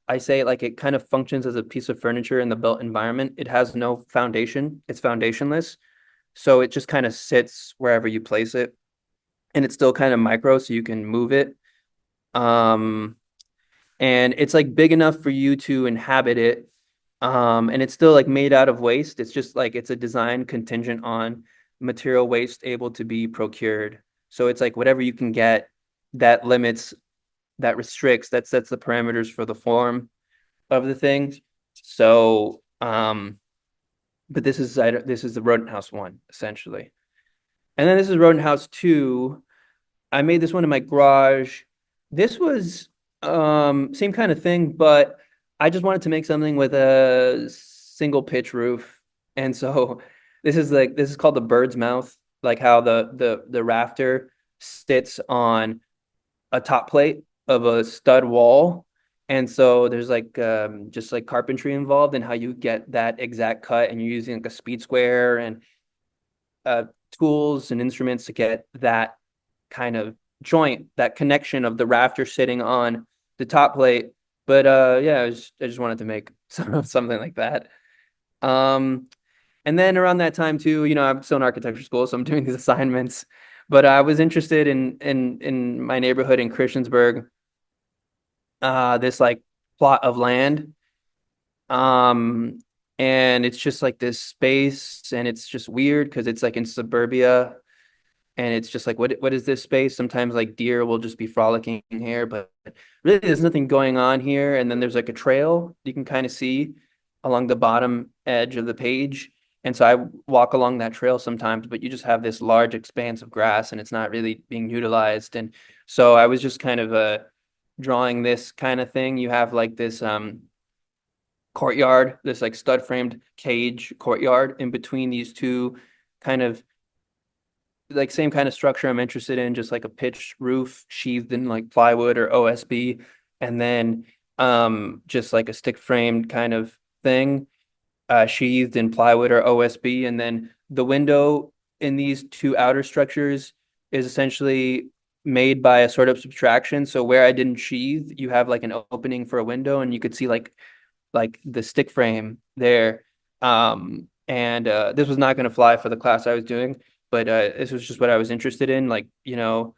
I say, like it kind of functions as a piece of furniture in the built environment. It has no foundation. It's foundationless. So it just kind of sits wherever you place it. And it's still kind of micro, so you can move it. Um, and it's like big enough for you to inhabit it. And it's still like made out of waste. It's just like it's a design contingent on material waste able to be procured. So it's like whatever you can get that limits, that restricts, that sets the parameters for the form of the thing. So, but this is the rodent house one essentially, and then this is rodent house two. I made this one in my garage. This was same kind of thing, but I just wanted to make something with a single pitch roof. And so this is called the bird's mouth, like how the rafter sits on a top plate of a stud wall. And so there's like just like carpentry involved in how you get that exact cut, and you're using like a speed square and uh, tools and instruments to get that kind of joint, that connection of the rafter sitting on the top plate. But yeah, I just wanted to make something like that. Um, and then around that time too, you know, I'm still in architecture school, so I'm doing these assignments. But I was interested in my neighborhood in Christiansburg, this like plot of land. Um, and it's just like this space, and it's just weird because it's like in suburbia, and it's just like what is this space? Sometimes like deer will just be frolicking here, but really there's nothing going on here. And then there's like a trail you can kind of see along the bottom edge of the page. And so I walk along that trail sometimes, but you just have this large expanse of grass and it's not really being utilized. And so I was just kind of drawing this kind of thing. You have like this courtyard, this like stud framed cage courtyard in between these two kind of like same kind of structure I'm interested in, just like a pitched roof sheathed in like plywood or OSB, and then just like a stick framed kind of thing, sheathed in plywood or OSB, and then the window in these two outer structures is essentially made by a sort of subtraction. So where I didn't sheathe, you have like an opening for a window, and you could see like the stick frame there. And this was not going to fly for the class I was doing, but this was just what I was interested in. Like, you know,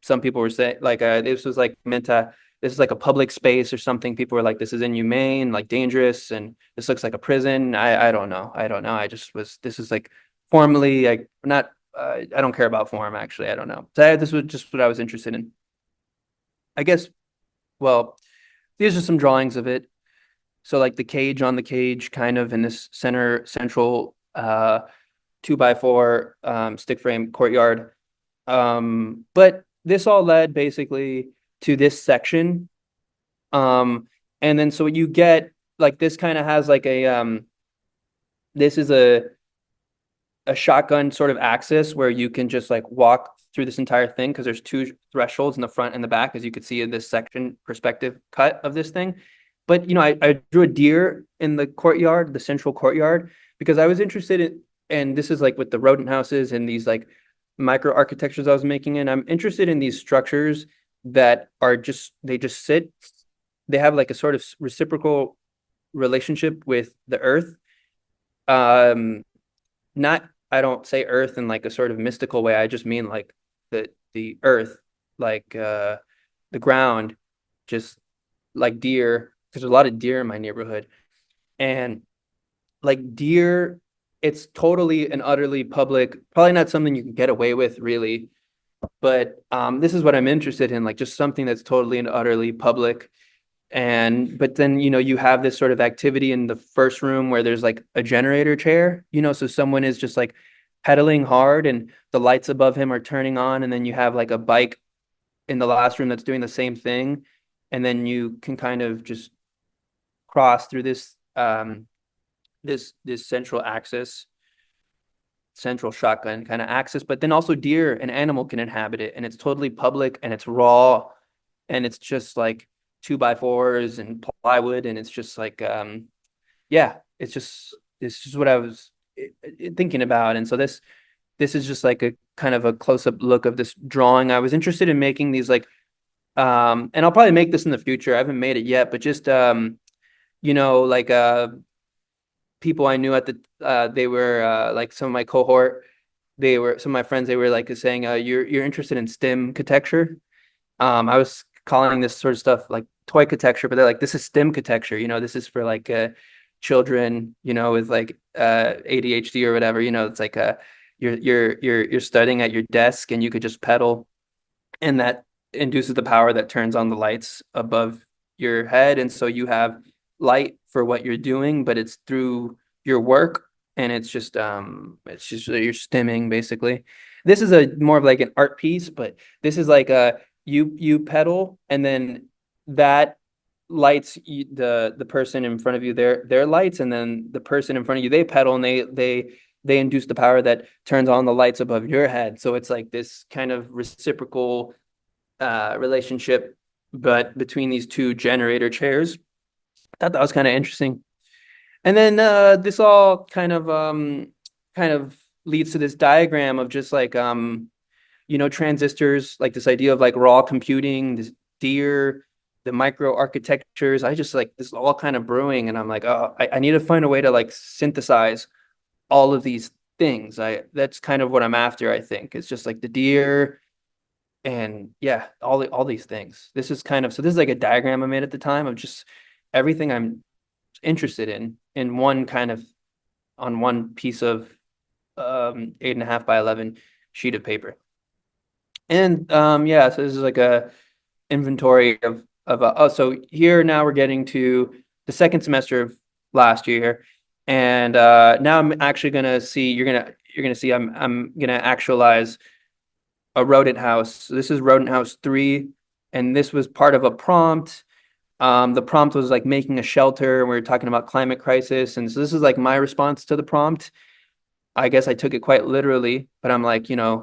some people were saying like this was like meant to this is like a public space or something. People were like, this is inhumane, like dangerous, and this looks like a prison. I don't know. I don't know. I just was this is like formally like not I don't care about form actually. I don't know. So this was just what I was interested in. I guess, well, these are some drawings of it. So like the cage on the cage, kind of in this central 2x4 stick frame courtyard. But this all led basically to this section. Um, and then so you get like this kind of has like this is a shotgun sort of axis where you can just like walk through this entire thing because there's two thresholds in the front and the back, as you could see in this section perspective cut of this thing. But you know, I drew a deer in the courtyard, the central courtyard, because I was interested in, and this is like with the rodent houses and these like micro architectures I was making, and I'm interested in these structures that are just they just sit, they have like a sort of reciprocal relationship with the earth. Um, not I don't say earth in like a sort of mystical way. I just mean like the earth, like the ground, just like deer, because there's a lot of deer in my neighborhood. And like deer, it's totally and utterly public, probably not something you can get away with really. But this is what I'm interested in, like just something that's totally and utterly public. And but then, you have this sort of activity in the first room where there's like a generator chair, so someone is just like pedaling hard and the lights above him are turning on, and then you have like a bike in the last room that's doing the same thing. And then you can kind of just cross through this central shotgun kind of axis, but then also deer and animal can inhabit it, and it's totally public and it's raw, and it's just like 2x4s and plywood, and it's just like yeah, it's just what I was thinking about. And so this is just like a kind of a close-up look of this drawing. I was interested in making these like and I'll probably make this in the future. I haven't made it yet, but just like people I knew at the they were like some of my cohort, they were some of my friends, they were like saying you're interested in STEM architecture. I was calling this sort of stuff like toy architecture, but they're like, this is STEM architecture, this is for like children, with like ADHD or whatever, it's like you're studying at your desk and you could just pedal, and that induces the power that turns on the lights above your head. And so you have light for what you're doing, but it's through your work, and it's just you're stimming basically. This is a more of like an art piece, but this is like a you pedal, and then that lights the person in front of you, their lights, and then the person in front of you, they pedal, and they induce the power that turns on the lights above your head. So it's like this kind of reciprocal relationship, but between these two generator chairs. I thought that was kind of interesting. And then this all kind of leads to this diagram of just like transistors, like this idea of like raw computing, this deer, the micro architectures. I just like this all kind of brewing, and I'm like, oh, I need to find a way to like synthesize all of these things. That's kind of what I'm after, I think. It's just like the deer and yeah, all these things. This is like a diagram I made at the time of just everything I'm interested in one kind of on one piece of 8.5 by 11 sheet of paper. And yeah, so this is like a inventory of oh, so here now we're getting to the second semester of last year, and now I'm actually gonna see you're gonna see I'm gonna actualize a rodent house. So this is rodent house 3, and this was part of a prompt. The prompt was like making a shelter. We were talking about climate crisis, and so this is like my response to the prompt. I guess I took it quite literally, but I'm like, yeah,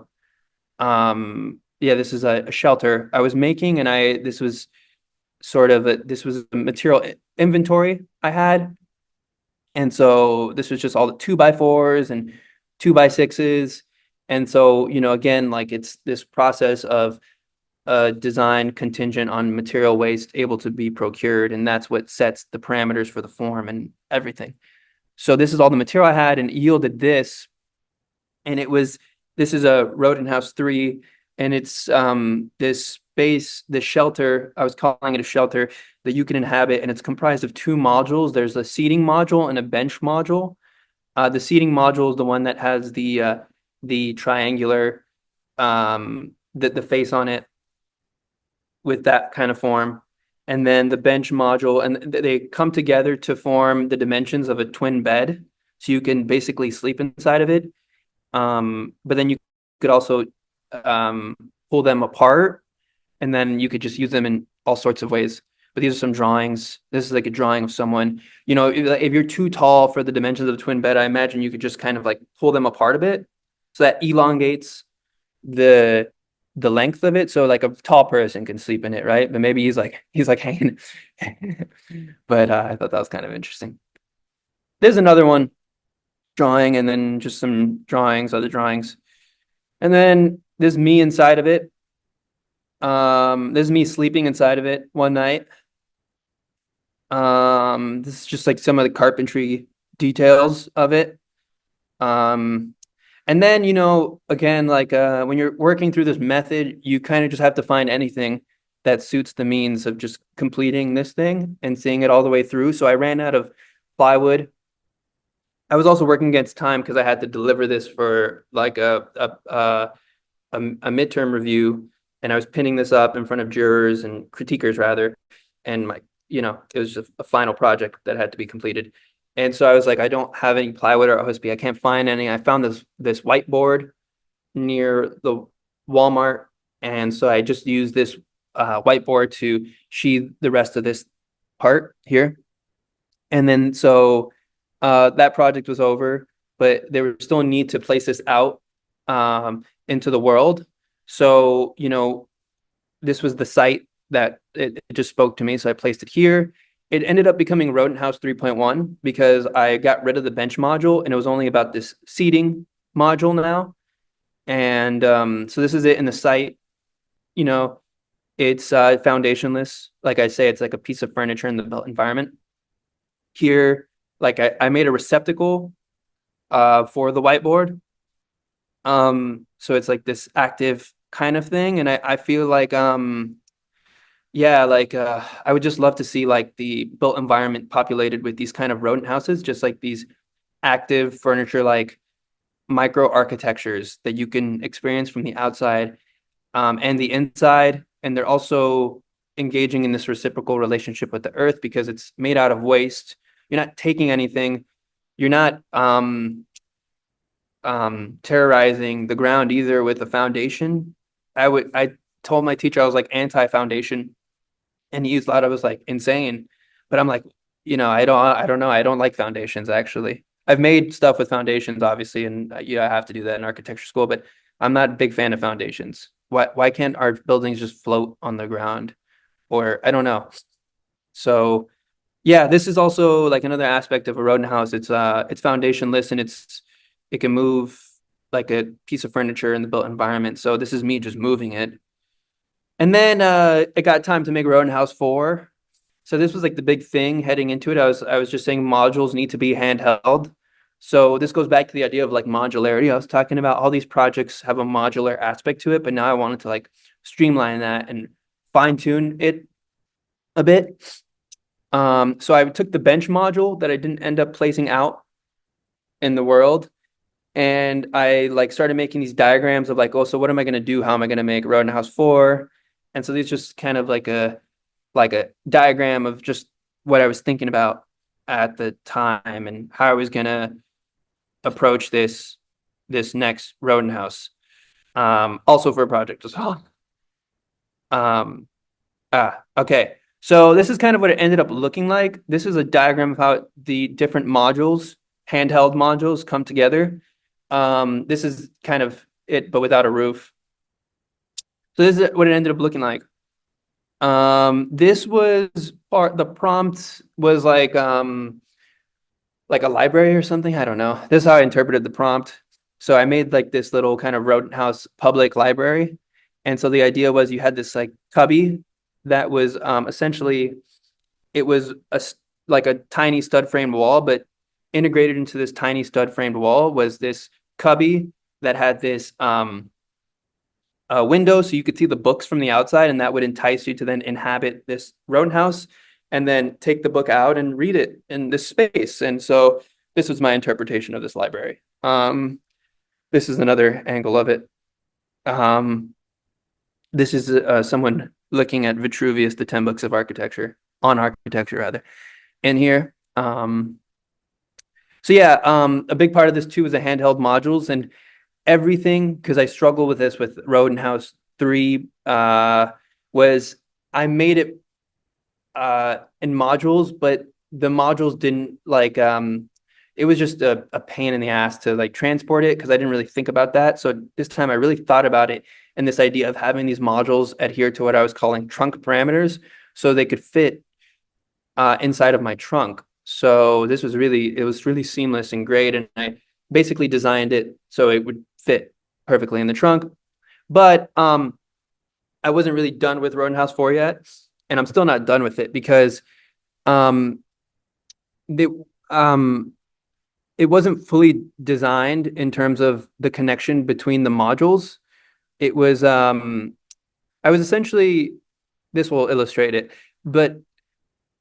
this is a shelter I was making, and this was this was a material inventory I had, and so this was just all the 2x4s and 2x6s, and so again, like it's this process of design contingent on material waste able to be procured, and that's what sets the parameters for the form and everything. So this is all the material I had, and yielded this, and this is a rodent house 3, and it's this space, this shelter. I was calling it a shelter that you can inhabit, and it's comprised of 2 modules. There's a seating module and a bench module. The seating module is the one that has the triangular the face on it with that kind of form. And then the bench module, and they come together to form the dimensions of a twin bed. So you can basically sleep inside of it. But then you could also pull them apart, and then you could just use them in all sorts of ways. But these are some drawings. This is like a drawing of someone. If you're too tall for the dimensions of the twin bed, I imagine you could just kind of like pull them apart a bit. So that elongates the length of it. So like a tall person can sleep in it, right? But maybe he's like hanging. But I thought that was kind of interesting. There's another one drawing, and then just some drawings, other drawings. And then there's me inside of it. There's me sleeping inside of it one night. This is just like some of the carpentry details of it. And then, again, like when you're working through this method, you kind of just have to find anything that suits the means of just completing this thing and seeing it all the way through. So I ran out of plywood. I was also working against time because I had to deliver this for like a midterm review, and I was pinning this up in front of jurors and critiquers rather, and it was a final project that had to be completed. And so I was like, I don't have any plywood or OSB. I can't find any. I found this whiteboard near the Walmart, and so I just used this whiteboard to sheathe the rest of this part here. And then so that project was over, but there was still a need to place this out into the world. So, this was the site that it just spoke to me. So I placed it here. It ended up becoming Rodent House 3.1 because I got rid of the bench module and it was only about this seating module now. And so this is it in the site. You know, it's foundationless. Like I say, it's like a piece of furniture in the built environment. Here, like I made a receptacle for the whiteboard. So it's like this active kind of thing. And I feel like yeah, like I would just love to see like the built environment populated with these kind of rodent houses, just like these active furniture like micro architectures that you can experience from the outside and the inside. And they're also engaging in this reciprocal relationship with the earth because it's made out of waste. You're not taking anything. You're not terrorizing the ground either with a foundation. I told my teacher I was like anti-foundation, and he used a lot of was like insane. But I'm like, I don't know. I don't like foundations actually. I've made stuff with foundations, obviously, and I have to do that in architecture school, but I'm not a big fan of foundations. Why can't our buildings just float on the ground? Or I don't know. So yeah, this is also like another aspect of a rodent house. It's foundationless and it can move like a piece of furniture in the built environment. So this is me just moving it. And then it got time to make rodent house 4. So this was like the big thing heading into it. I was just saying modules need to be handheld. So this goes back to the idea of like modularity. I was talking about all these projects have a modular aspect to it, but now I wanted to like streamline that and fine tune it a bit. So I took the bench module that I didn't end up placing out in the world, and I like started making these diagrams of like, oh, so what am I going to do? How am I going to make rodent house 4? And so these just kind of like a diagram of just what I was thinking about at the time and how I was going to approach this next rodent house. Also for a project as well. Um, okay. So this is kind of what it ended up looking like. This is a diagram of how the different modules, handheld modules, come together. This is kind of it, but without a roof. So this is what it ended up looking like. This was the prompt was like a library or something. I don't know. This is how I interpreted the prompt. So I made like this little kind of rodent house public library. And so the idea was you had this like cubby that was essentially it was like a tiny stud framed wall, but integrated into this tiny stud framed wall was this cubby that had this window so you could see the books from the outside, and that would entice you to then inhabit this rodent house and then take the book out and read it in this space. And so this was my interpretation of this library. This is another angle of it. This is someone looking at Vitruvius, the 10 books of architecture, on architecture rather, in here. So yeah, a big part of this too is the handheld modules and everything, because I struggle with this with Rodent House 3, was I made it in modules, but the modules didn't like it was just a pain in the ass to like transport it because I didn't really think about that. So this time I really thought about it and this idea of having these modules adhere to what I was calling trunk parameters so they could fit inside of my trunk. So this was really seamless and great. And I basically designed it so it would fit perfectly in the trunk. But I wasn't really done with Rodent House 4 yet. And I'm still not done with it because the it wasn't fully designed in terms of the connection between the modules. It was I was essentially, this will illustrate it, but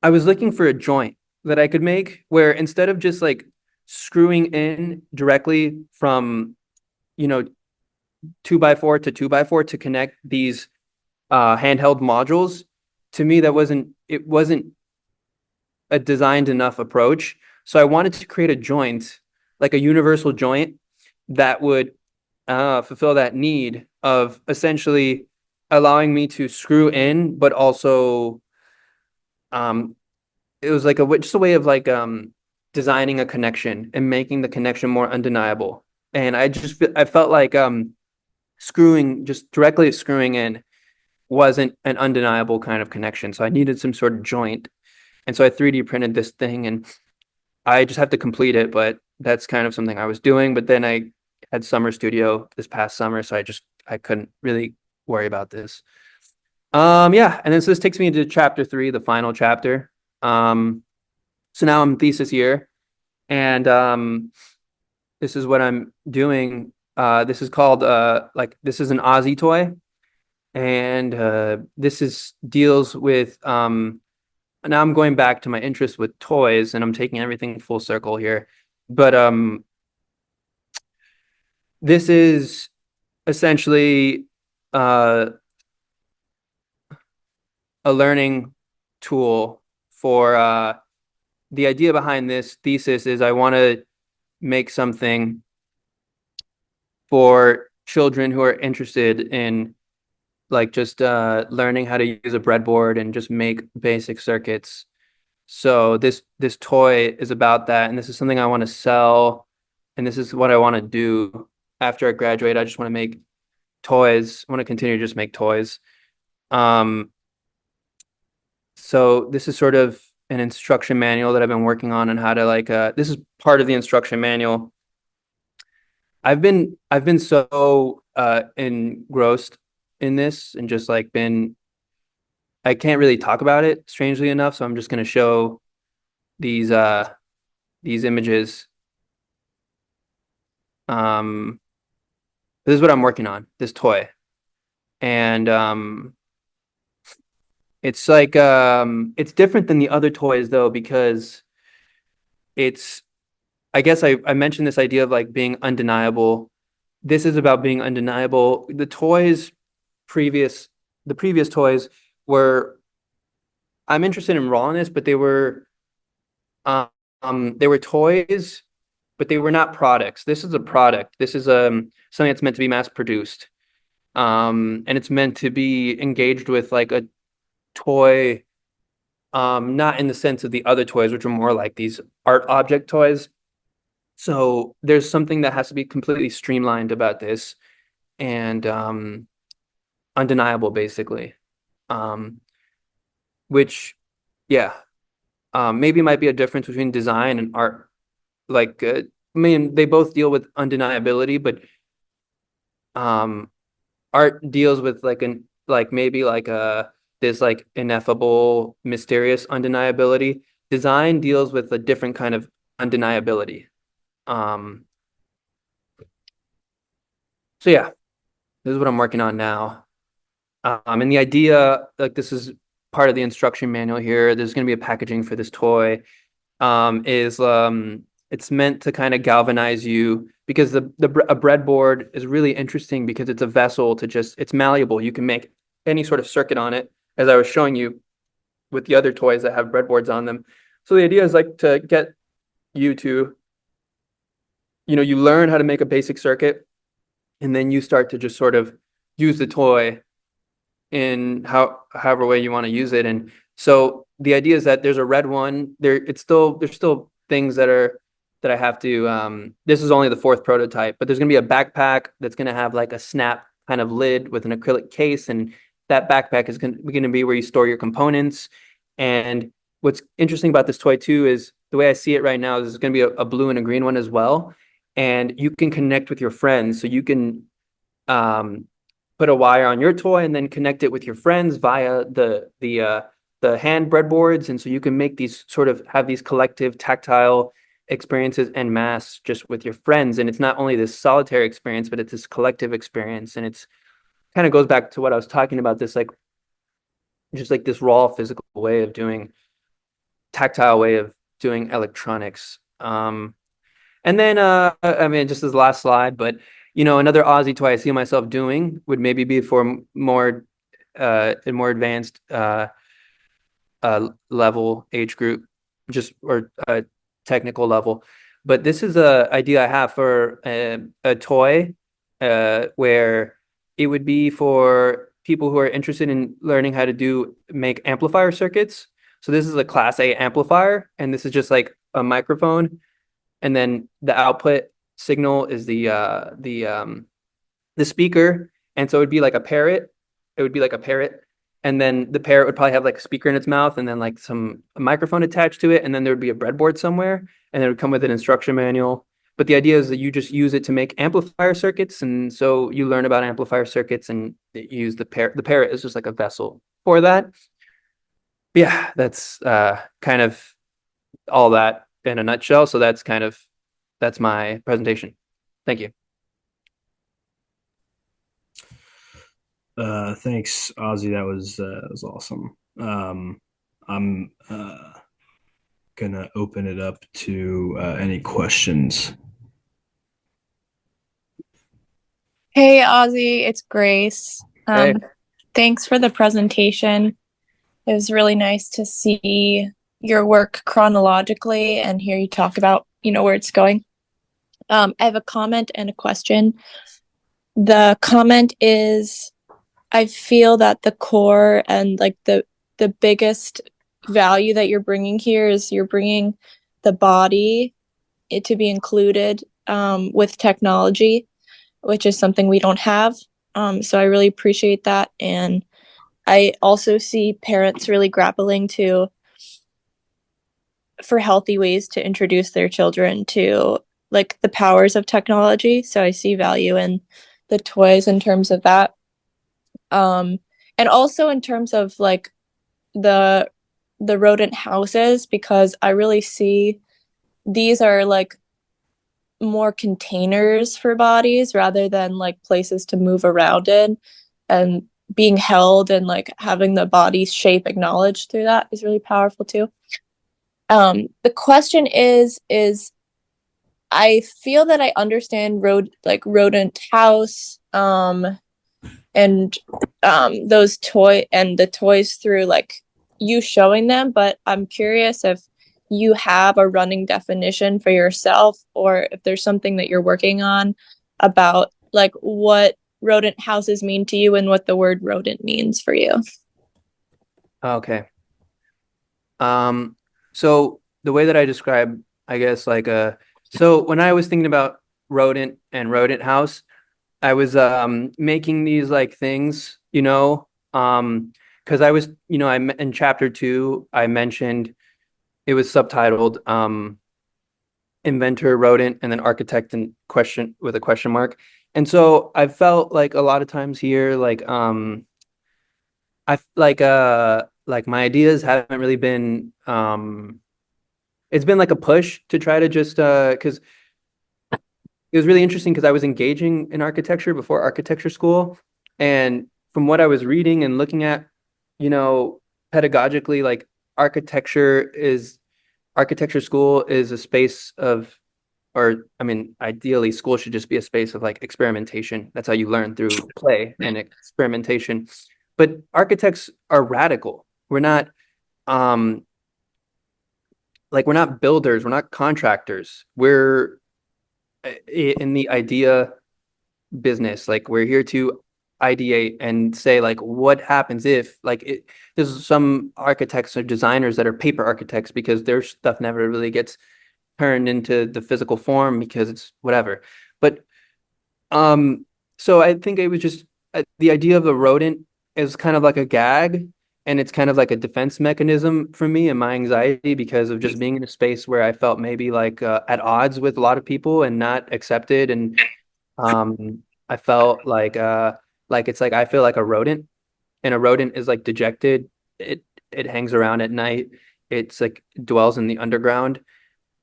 I was looking for a joint that I could make where instead of just like screwing in directly from, 2x4 to 2x4 to connect these handheld modules, to me that wasn't a designed enough approach. So I wanted to create a joint, like a universal joint that would fulfill that need of essentially allowing me to screw in, but also um, it was like just a way of like designing a connection and making the connection more undeniable. And I felt like screwing just directly screwing in wasn't an undeniable kind of connection. So I needed some sort of joint. And so I 3D printed this thing and I just have to complete it, but that's kind of something I was doing. But then I had summer studio this past summer, so I couldn't really worry about this. Yeah, and then so this takes me into chapter 3, the final chapter. So now I'm thesis year, and this is what I'm doing. This is called this is an Aussie toy, and this is deals with now I'm going back to my interest with toys, and I'm taking everything full circle here. But this is essentially uh, a learning tool for the idea behind this thesis is I want to make something for children who are interested in like just learning how to use a breadboard and just make basic circuits. So this toy is about that, and this is something I want to sell, and this is what I want to do after I graduate. I just want to make toys. I want to continue to just make toys. Um, so this is sort of an instruction manual that I've been working on how to like this is part of the instruction manual. I've been so engrossed in this and just like been I can't really talk about it strangely enough, so I'm just going to show these these images. Um this is what I'm working on, this toy. And it's like it's different than the other toys though because it's I guess I mentioned this idea of like being undeniable. This is about being undeniable. Previous the previous toys were I'm interested in rawness, but um, they were toys, but they were not products. This is a product. This is something that's meant to be mass produced. And it's meant to be engaged with like a toy, not in the sense of the other toys, which are more like these art object toys. So there's something that has to be completely streamlined about this and undeniable, basically. Um, which, yeah, maybe might be a difference between design and art. Like, I mean, they both deal with undeniability, but um, art deals with like maybe like this like ineffable, mysterious undeniability. Design deals with a different kind of undeniability. Um, so yeah, this is what I'm working on now. And the idea, like this is part of the instruction manual here. There's going to be a packaging for this toy. Is It's meant to kind of galvanize you because a breadboard is really interesting because it's a vessel to just it's malleable. You can make any sort of circuit on it, as I was showing you with the other toys that have breadboards on them. So the idea is like to get you to, you learn how to make a basic circuit, and then you start to just sort of use the toy in however way you want to use it. And so the idea is that there's a red one. There's still things that I have to this is only the fourth prototype, but there's gonna be a backpack that's gonna have like a snap kind of lid with an acrylic case, and that backpack is gonna be where you store your components. And what's interesting about this toy too is the way I see it right now is there's gonna be a blue and a green one as well. And you can connect with your friends. So you can um, put a wire on your toy and then connect it with your friends via the hand breadboards, and so you can make these sort of have these collective tactile experiences en masse just with your friends. And it's not only this solitary experience, but it's this collective experience. And it's kind of goes back to what I was talking about, this like just like this raw physical way of doing tactile way of doing electronics. And then I mean just this last slide, but another Aussie toy I see myself doing would maybe be for more a more advanced level age group. just or a technical level. But this is a idea I have for a toy where it would be for people who are interested in learning how to make amplifier circuits. So this is a class A amplifier, and this is just like a microphone, and then the output signal is the speaker, and so it would be like a parrot. It would be like a parrot, and then the parrot would probably have like a speaker in its mouth, and then like some a microphone attached to it, and then there would be a breadboard somewhere, and it would come with an instruction manual. But the idea is that you just use it to make amplifier circuits, and so you learn about amplifier circuits, and you use the parrot. The parrot is just like a vessel for that. Yeah, that's kind of all that in a nutshell. So that's my presentation. Thank you. Thanks, Ozzy. That was awesome. I'm gonna open it up to any questions. Hey, Ozzy, it's Grace. Hey. Thanks for the presentation. It was really nice to see your work chronologically and hear you talk about, where it's going. I have a comment and a question. The comment is, I feel that the core and like the biggest value that you're bringing here is you're bringing the body to be included with technology, which is something we don't have. So I really appreciate that. And I also see parents really grappling for healthy ways to introduce their children to like the powers of technology. So I see value in the toys in terms of that. And also in terms of like the rodent houses, because I really see these are like more containers for bodies rather than like places to move around in, and being held and like having the body's shape acknowledged through that is really powerful too. The question is I feel that I understand rodent house and the toys through like you showing them, but I'm curious if you have a running definition for yourself, or if there's something that you're working on about like what rodent houses mean to you and what the word rodent means for you. Okay. So the way that I describe, I guess, so when I was thinking about rodent and rodent house, I was making these like things, because I was, in chapter 2, I mentioned it was subtitled inventor, rodent, and then architect and question with a question mark. And so I felt like a lot of times here, like my ideas haven't really been it's been like a push to try to just because it was really interesting because I was engaging in architecture before architecture school, and from what I was reading and looking at, you know, pedagogically, like architecture school is a space of, or I mean, ideally, school should just be a space of like experimentation. That's how you learn, through play and experimentation. But architects are radical. We're not um we're not builders, we're not contractors. We're in the idea business. Like we're here to ideate and say like what happens if there's some architects or designers that are paper architects because their stuff never really gets turned into the physical form because it's whatever. But so I think it was just the idea of a rodent is kind of like a gag, and it's kind of like a defense mechanism for me and my anxiety because of just being in a space where I felt maybe at odds with a lot of people and not accepted. And I felt like it's like I feel like a rodent, and a rodent is like dejected. It hangs around at night. It's like dwells in the underground.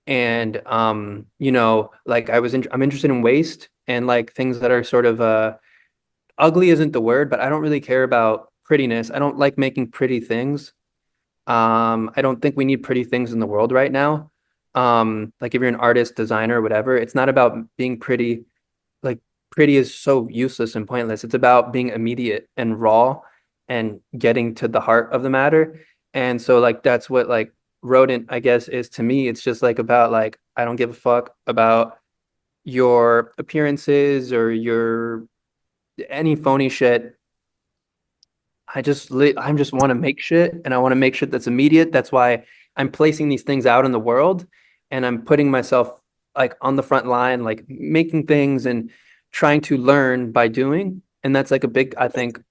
And I'm interested in waste and like things that are sort of ugly isn't the word, but I don't really care about prettiness. I don't like making pretty things. I don't think we need pretty things in the world right now. Like if you're an artist, designer, whatever, it's not about being pretty. Like pretty is so useless and pointless. It's about being immediate and raw and getting to the heart of the matter. And so like that's what like rodent, I guess, is to me, it's just like about like I don't give a fuck about your appearances or your any phony shit. I just want to make shit, and I want to make shit that's immediate. That's why I'm placing these things out in the world, and I'm putting myself like on the front line, like making things and trying to learn by doing. And that's like a big, I think,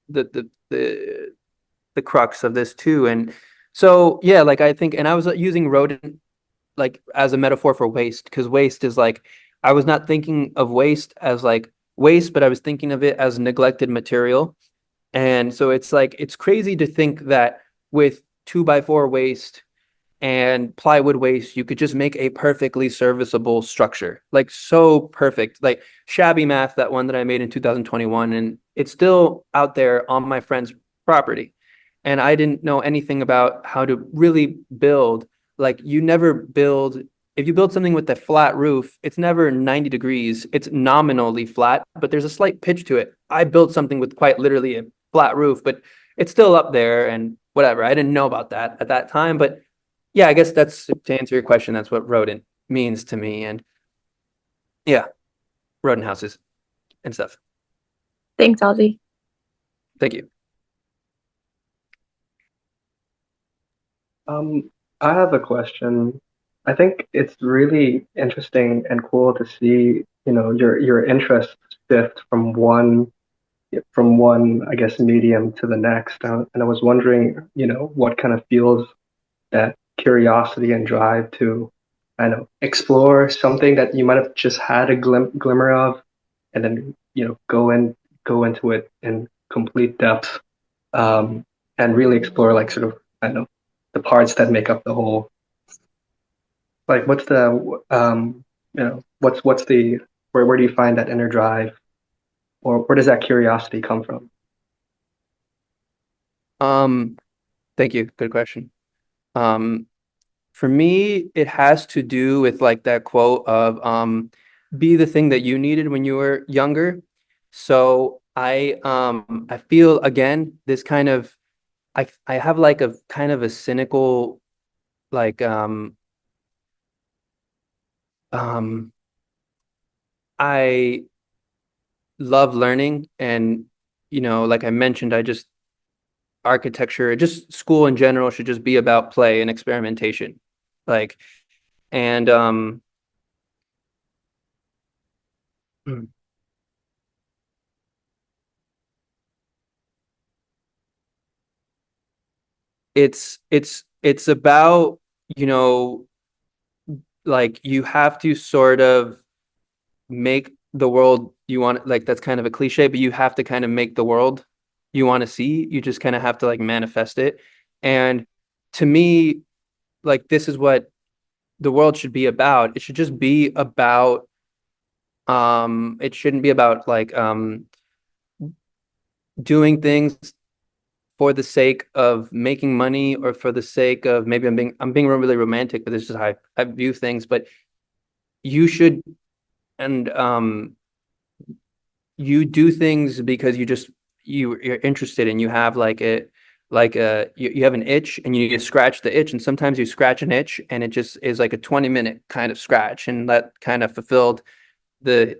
the crux of this too. And so yeah, like I think, and I was using rodent like as a metaphor for waste, because waste is like I was not thinking of waste as like waste, but I was thinking of it as neglected material. And so it's like it's crazy to think that with 2x4 waste and plywood waste, you could just make a perfectly serviceable structure. Like so perfect. Like shabby math, that one that I made in 2021, and it's still out there on my friend's property. And I didn't know anything about how to really build. Like you never build if you build something with a flat roof, it's never 90 degrees. It's nominally flat, but there's a slight pitch to it. I built something with quite literally a flat roof, but it's still up there and whatever. I didn't know about that at that time, but yeah, I guess that's to answer your question, that's what rodent means to me. And yeah, rodent houses and stuff. Thanks, Ozzy. Thank you. Um, I have a question. I think it's really interesting and cool to see, your interests shift from one, I guess, medium to the next. And I was wondering, what kind of fuels that curiosity and drive to, I know, explore something that you might have just had a glimmer of, and then, go into it in complete depth, um, and really explore like sort of, I don't know, the parts that make up the whole. Like, what's the where do you find that inner drive, or where does that curiosity come from? Um, Thank you. Good question. Um, for me, it has to do with like that quote of be the thing that you needed when you were younger. So I feel again this kind of I have like a kind of a cynical like um I love learning, and like I mentioned, I just architecture, just school in general should just be about play and experimentation. Like and it's about, you know, like you have to sort of make the world you want, like that's kind of a cliche, but you have to kind of make the world you want to see. You just kind of have to like manifest it. And to me, like this is what the world should be about. It should just be about it shouldn't be about like doing things for the sake of making money or for the sake of maybe I'm being really romantic, but this is how I view things. But you should and you do things because you're interested and you have you have an itch and you just scratch the itch, and sometimes you scratch an itch and it just is like a 20-minute kind of scratch, and that kind of fulfilled the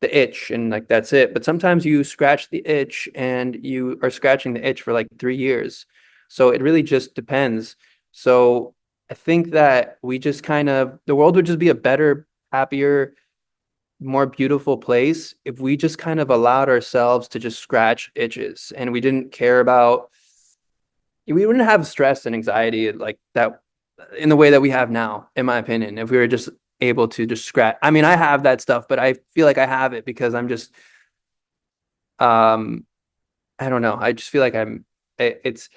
itch, and like that's it. But sometimes you scratch the itch and you are scratching the itch for like 3 years. So it really just depends. So I think that we just kind of the world would just be a better, happier, more beautiful place if we just kind of allowed ourselves to just scratch itches and we didn't care about we wouldn't have stress and anxiety like that in the way that we have now, in my opinion, if we were just able to just scratch. I mean, I have that stuff, but I feel like I have it because I'm just um I don't know. I just feel like it's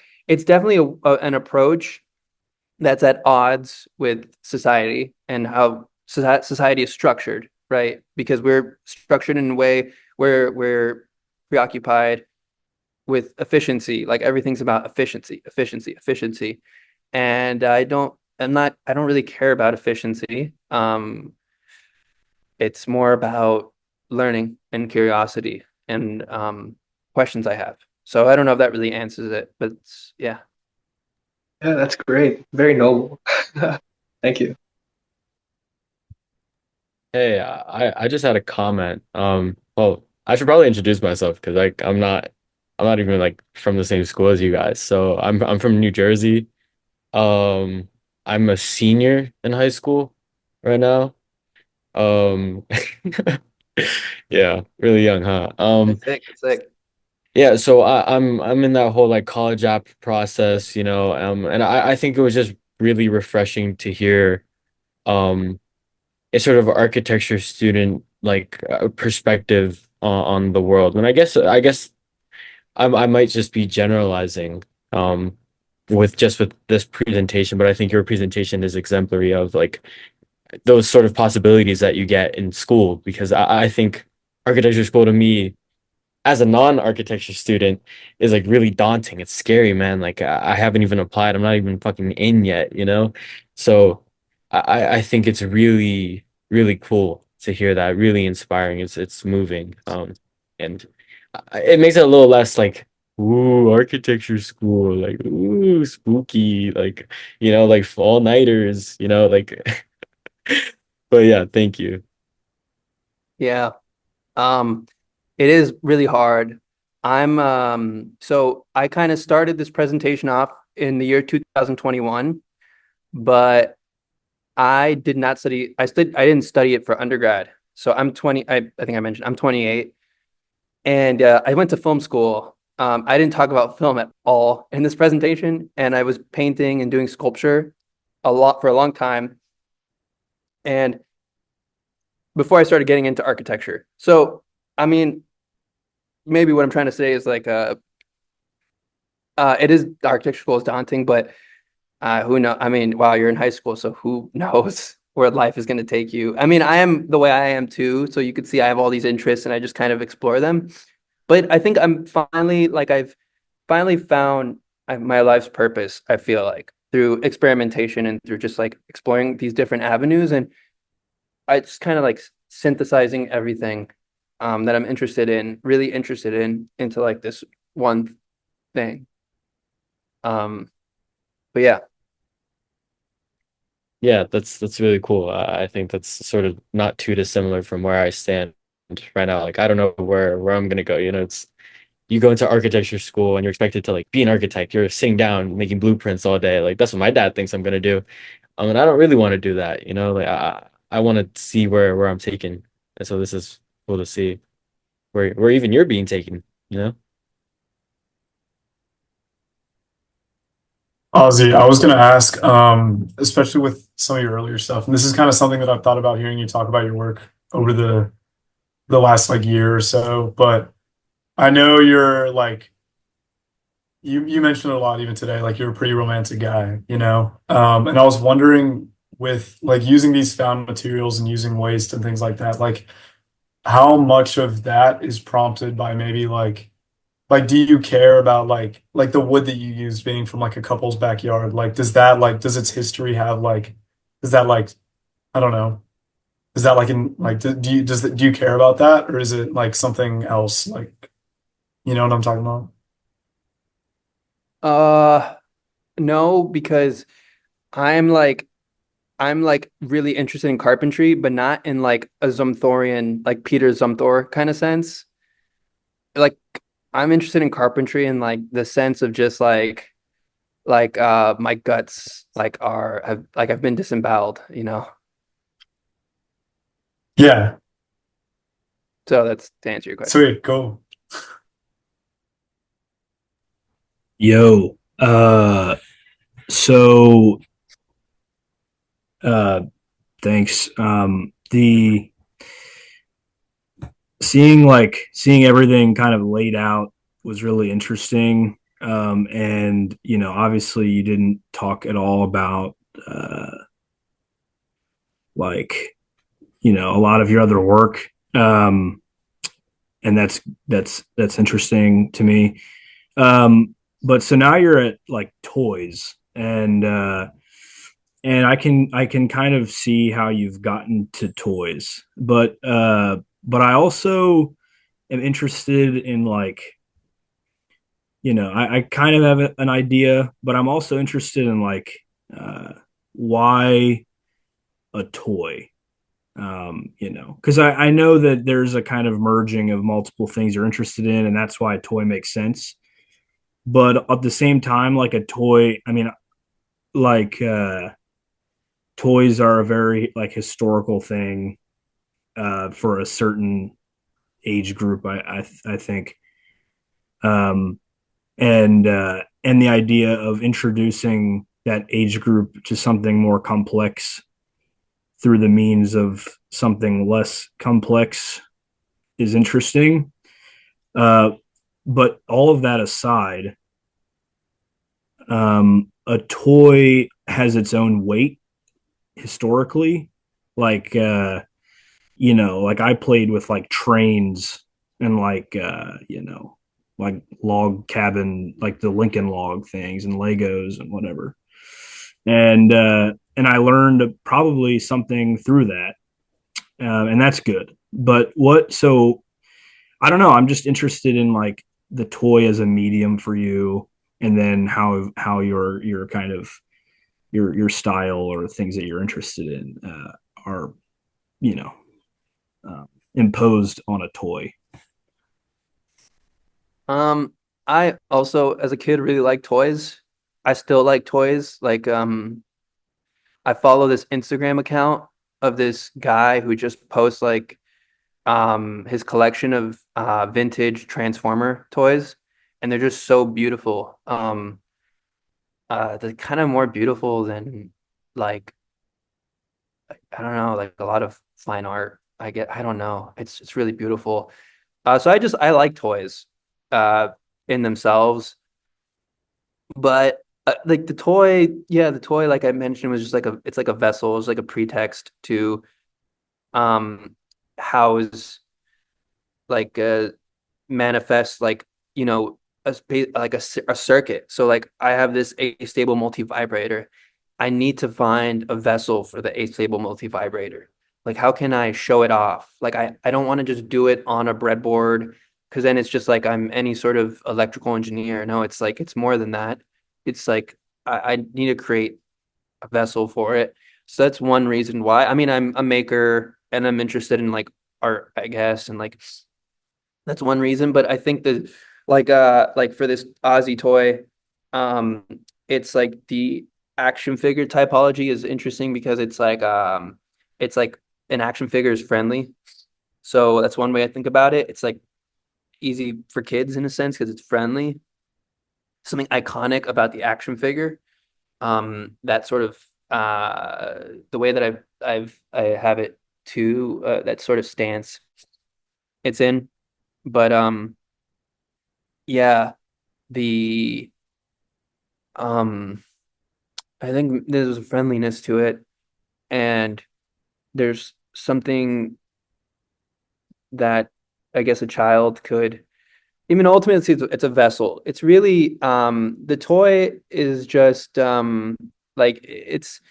definitely an approach that's at odds with society and how society is structured, right? Because we're structured in a way where we're preoccupied with efficiency. Like everything's about efficiency, efficiency, efficiency. And I don't really care about efficiency. It's more about learning and curiosity and questions I have. So I don't know if that really answers it, but yeah. Yeah, that's great. Very noble. Thank you. Hey, I just had a comment. Well, I should probably introduce myself because like I'm not even like from the same school as you guys. So I'm from New Jersey. Um, I'm a senior in high school right now. Um, yeah, really young, huh? That's sick. That's sick. Yeah, so I'm in that whole like college app process, you know, and I think it was just really refreshing to hear um a sort of architecture student like perspective on the world. And I guess I might just be generalizing um with this presentation, but I think your presentation is exemplary of like those sort of possibilities that you get in school because I think architecture school to me as a non-architecture student is like really daunting. It's scary, man. Like I haven't even applied. I'm not even fucking in yet, you know? So I think it's really, really cool to hear that. Really inspiring. It's moving. And it makes it a little less like, ooh, architecture school, like ooh, spooky, like, you know, like fall nighters, you know, like but yeah, thank you. Yeah. It is really hard. So I kind of started this presentation off in the year 2021, but I did not study. I didn't study it for undergrad. So I'm 20. I think I mentioned I'm 28, and I went to film school. I didn't talk about film at all in this presentation, and I was painting and doing sculpture a lot for a long time. And before I started getting into architecture, so I mean, maybe what I'm trying to say is like it is the architecture school is daunting, but who know? I mean, wow, you're in high school, so who knows where life is going to take you? I mean, I am the way I am too, so you could see I have all these interests and I just kind of explore them. But I think I've finally found my life's purpose. I feel like through experimentation and through just like exploring these different avenues, and I just kind of like synthesizing everything that I'm interested in, really interested in, into like this one thing. Um, but yeah. Yeah, that's really cool. I think that's sort of not too dissimilar from where I stand right now. Like I don't know where I'm gonna go. You know, it's you go into architecture school and you're expected to like be an architect. You're sitting down making blueprints all day. Like that's what my dad thinks I'm gonna do. And I don't really want to do that. You know, like I want to see where I'm taken. And so this is cool to see where even you're being taken. You know. Ozzy, I was going to ask, especially with some of your earlier stuff, and this is kind of something that I've thought about hearing you talk about your work over the last like year or so, but I know you're like you mentioned it a lot even today, like you're a pretty romantic guy, you know? And I was wondering with like using these found materials and using waste and things like that, like how much of that is prompted by maybe like do you care about like the wood that you used being from like a couple's backyard? Like does that like does its history have like does that like I don't know. Is that like in like do you care about that or is it like something else? Like you know what I'm talking about? Uh, no, because I'm like I'm like really interested in carpentry, but not in like a Zumthorian, like Peter Zumthor kind of sense. Like I'm interested in carpentry in like the sense of just like my guts like are have like I've been disemboweled, you know. Yeah. So that's to answer your question. Sweet, cool. Yo, so uh thanks. The seeing everything kind of laid out was really interesting. And you know, obviously you didn't talk at all about like, you know, a lot of your other work. And that's interesting to me. But so now you're at like toys and I can kind of see how you've gotten to toys, but I also am interested in like I kind of have an idea, but I'm also interested in like why a toy. Because I know that there's a kind of merging of multiple things you're interested in, and that's why a toy makes sense. But at the same time, like a toy, I mean, like toys are a very like historical thing for a certain age group. I think, um, and the idea of introducing that age group to something more complex through the means of something less complex is interesting. Uh, but all of that aside, a toy has its own weight historically. Like, like I played with like trains and like, like log cabin, like the Lincoln log things and Legos and whatever. And I learned probably something through that. And that's good. But so I don't know. I'm just interested in like the toy as a medium for you, and then how your kind of your style or things that you're interested in are you know imposed on a toy. Um, I also, as a kid, really liked toys. I still like toys. Like, I follow this Instagram account of this guy who just posts like his collection of vintage Transformer toys, and they're just so beautiful. They're kind of more beautiful than like I don't know, like a lot of fine art. I don't know. It's really beautiful. So I like toys uh in themselves, but like the toy, yeah, the toy like I mentioned was just like it's like a vessel, it's like a pretext to um house like manifest like like a circuit. So like I have this astable multivibrator. I need to find a vessel for the astable multivibrator. Like how can I show it off? Like I don't want to just do it on a breadboard because then it's just like I'm any sort of electrical engineer. No, it's like it's more than that. It's like I need to create a vessel for it. So that's one reason why. I mean, I'm a maker and I'm interested in like art, I guess, and like that's one reason, but I think that like for this Aussie toy, um it's like the action figure typology is interesting because it's like an action figure is friendly. So that's one way I think about it. It's like easy for kids in a sense because it's friendly. Something iconic about the action figure. That sort of the way that I have it too, that sort of stance it's in. But yeah, the um I think there's a friendliness to it and there's something that I guess a child could even ultimately it's a vessel. It's really the toy is just like it's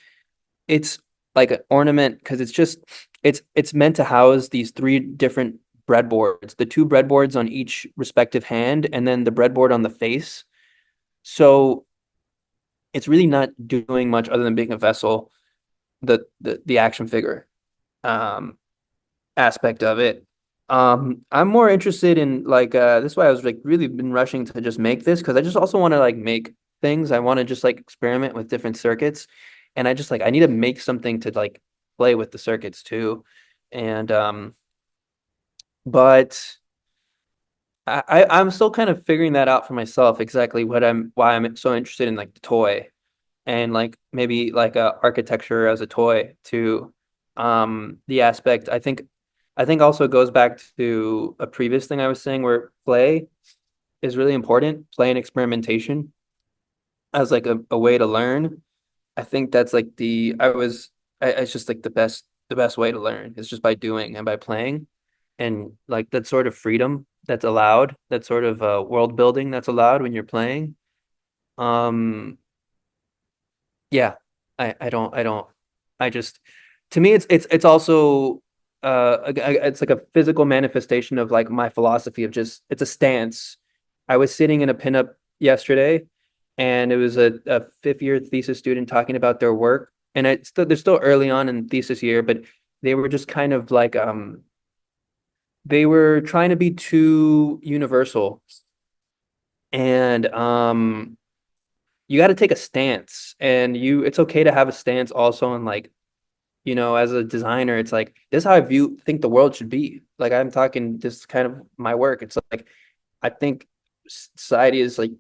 like an ornament because it's just it's meant to house these three different breadboards, the two breadboards on each respective hand and then the breadboard on the face. So it's really not doing much other than being a vessel, the action figure um aspect of it. I'm more interested in like this is why I was like really been rushing to just make this because I just also want to like make things. I want to just like experiment with different circuits and I just like I need to make something to like play with the circuits too. And but I'm still kind of figuring that out for myself exactly what I'm why I'm so interested in like the toy and like maybe like architecture as a toy too. The aspect I think also goes back to a previous thing I was saying where play is really important, play and experimentation as like a way to learn. I think that's like it's just like the best way to learn is just by doing and by playing and like that sort of freedom that's allowed, that sort of world building that's allowed when you're playing. Um, Yeah, I don't, I just, to me, it's also, it's like a physical manifestation of like my philosophy of just, it's a stance I was sitting in a pinup yesterday, and it was a fifth year thesis student talking about their work, and they're still early on in thesis year, but they were just kind of like they were trying to be too universal, and you got to take a stance, and it's okay to have a stance also, and like, as a designer, it's like this is how think the world should be. Like, I'm talking this kind of my work. It's like I think society is like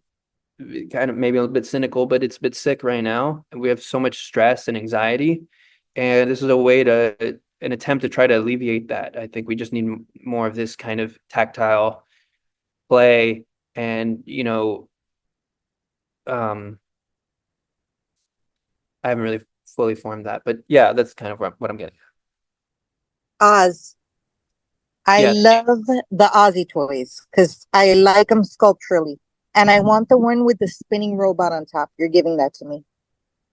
kind of maybe a little bit cynical, but it's a bit sick right now. And we have so much stress and anxiety. And this is a way an attempt to try to alleviate that. I think we just need more of this kind of tactile play. And, um, I haven't really fully formed that, but yeah, that's kind of what I'm getting. Oz. I Yes. love the Ozzy toys because I like them sculpturally. And I want the one with the spinning robot on top. You're giving that to me.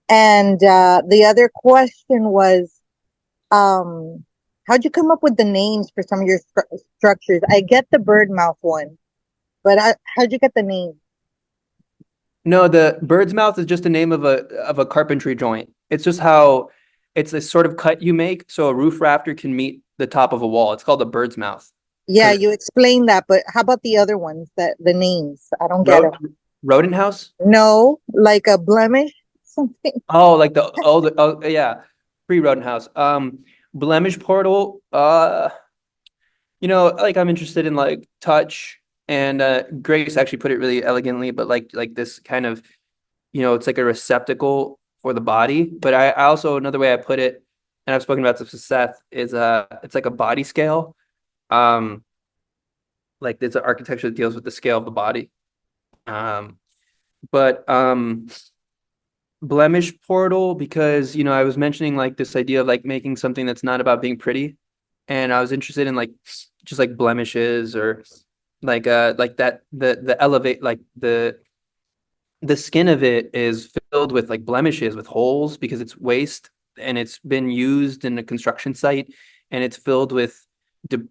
And the other question was, how'd you come up with the names for some of your structures? I get the bird mouth one, but how'd you get the name? No, the bird's mouth is just the name of a carpentry joint. It's just how it's a sort of cut you make so a roof rafter can meet the top of a wall. It's called a bird's mouth. Yeah, you explained that, but how about the other ones, the names? I don't get them. Rodent house? No, like a blemish, something. Oh, like yeah, pre-rodent house. Blemish portal. Like I'm interested in like touch, and Grace actually put it really elegantly, but like this kind of, it's like a receptacle for the body. But I also, another way I put it, and I've spoken about this with Seth, is it's like a body scale. Like it's an architecture that deals with the scale of the body. But blemish portal, because I was mentioning like this idea of like making something that's not about being pretty, and I was interested in like just like blemishes, or like that the elevate, like the skin of it is filled with like blemishes, with holes, because it's waste and it's been used in a construction site, and it's filled with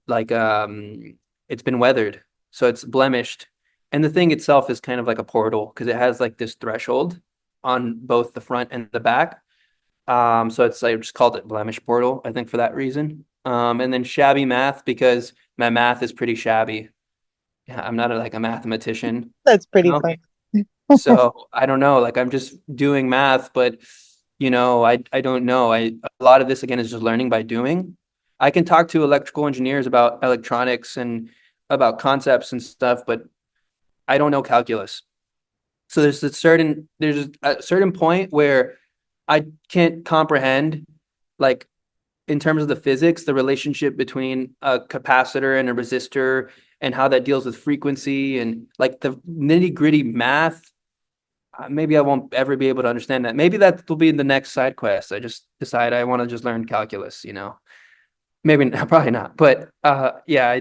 like it's been weathered, so it's blemished. And the thing itself is kind of like a portal because it has like this threshold on both the front and the back. So I just called it blemish portal, I think, for that reason. And then shabby math, because my math is pretty shabby. Yeah, I'm not like a mathematician. That's pretty funny. So I don't know, like I'm just doing math, but I don't know. A lot of this again is just learning by doing. I can talk to electrical engineers about electronics and about concepts and stuff, but I don't know calculus. So there's a certain point where I can't comprehend, like in terms of the physics, the relationship between a capacitor and a resistor, and how that deals with frequency, and like the nitty-gritty math. Maybe I won't ever be able to understand that. Maybe that will be in the next side quest. I just decide I want to just learn calculus, Maybe probably not. But yeah,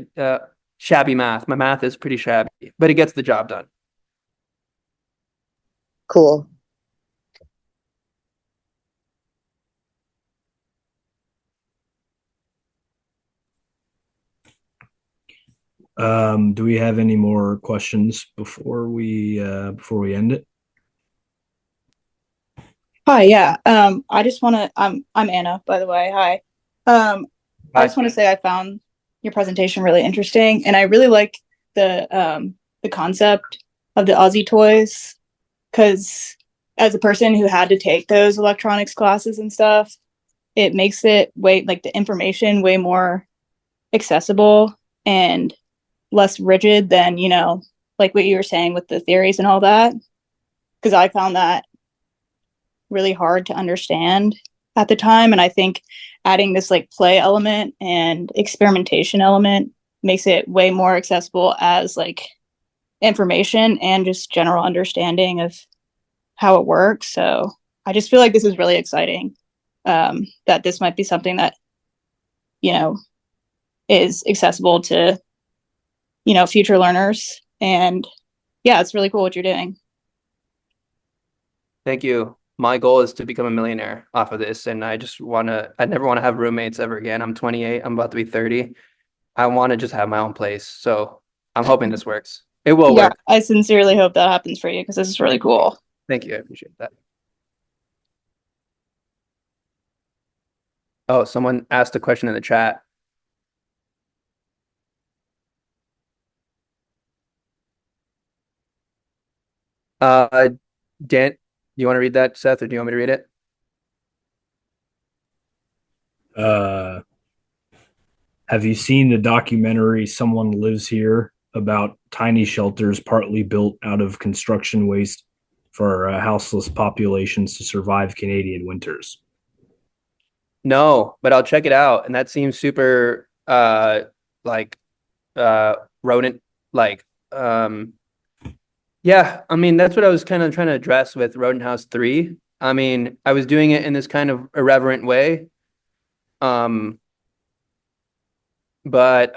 shabby math. My math is pretty shabby, but it gets the job done. Cool. Do we have any more questions before we end it? Hi, yeah. I just want to. I'm Anna, by the way. Hi. I just want to say I found your presentation really interesting, and I really like the concept of the Aussie toys, because as a person who had to take those electronics classes and stuff, it makes it the information way more accessible and less rigid than like what you were saying with the theories and all that. Because I found that really hard to understand at the time, and I think adding this like play element and experimentation element makes it way more accessible as like information and just general understanding of how it works. So I just feel like this is really exciting, that this might be something that is accessible to future learners. And yeah, it's really cool what you're doing. Thank you. My goal is to become a millionaire off of this, and I never want to have roommates ever again. I'm 28, I'm about to be 30. I want to just have my own place. So I'm hoping this works. It will Yeah, work. I sincerely hope that happens for you because this is really cool. Thank you. I appreciate that. Oh, someone asked a question in the chat. Dan, do you want to read that, Seth, or do you want me to read it? Have you seen the documentary Someone Lives Here about tiny shelters partly built out of construction waste for houseless populations to survive Canadian winters? No, but I'll check it out. And that seems super like rodent like. Yeah, I mean that's what I was kind of trying to address with Rodent House 3. I mean, I was doing it in this kind of irreverent way. Um, but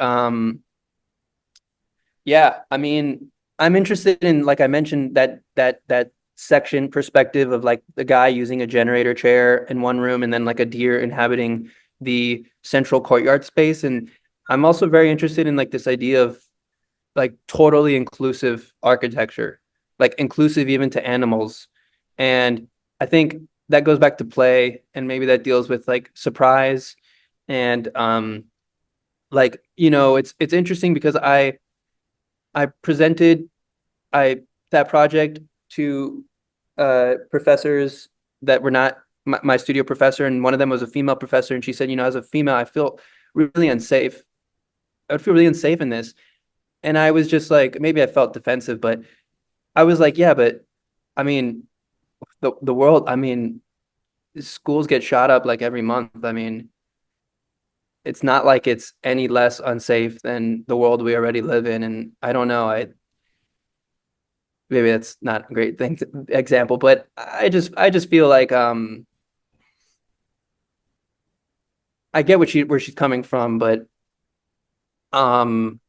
yeah, I mean, I'm interested in, like I mentioned, that section perspective of like the guy using a generator chair in one room and then like a deer inhabiting the central courtyard space. And I'm also very interested in like this idea of like totally inclusive architecture, like inclusive even to animals. And I think that goes back to play, and maybe that deals with like surprise and like, you know, it's interesting because I presented I that project to professors that were not my studio professor, and one of them was a female professor, and she said, you know, as a female, I feel really unsafe. I would feel really unsafe in this. And I was just like, maybe I felt defensive, but I was like, yeah, but I mean, the world, I mean, schools get shot up like every month. I mean, it's not like it's any less unsafe than the world we already live in. And I don't know, I maybe that's not a great example, but I just feel like I get where she's coming from, but um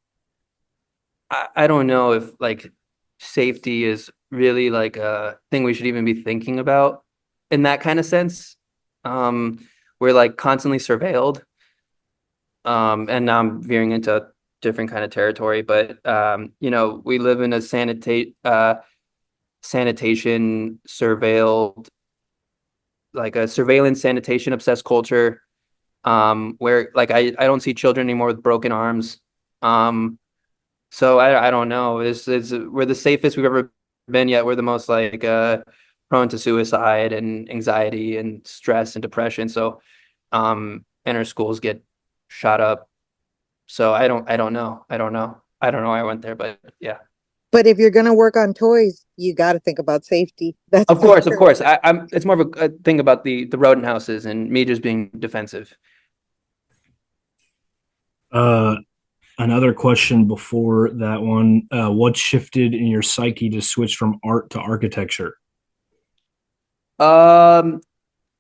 I don't know if like safety is really like a thing we should even be thinking about in that kind of sense. We're like constantly surveilled. And now I'm veering into different kind of territory, but you know, we live in a sanitation surveilled, like a surveillance sanitation obsessed culture, where like I don't see children anymore with broken arms. Um, So I don't know. It's we're the safest we've ever been, yet we're the most like prone to suicide and anxiety and stress and depression. So and our schools get shot up. So I don't know. I don't know why I went there, but yeah. But if you're gonna work on toys, you got to think about safety. That's Of for course, of sure. course. I'm it's more of a thing about the rodent houses and me just being defensive. Uh, Another question before that one. What shifted in your psyche to switch from art to architecture? Um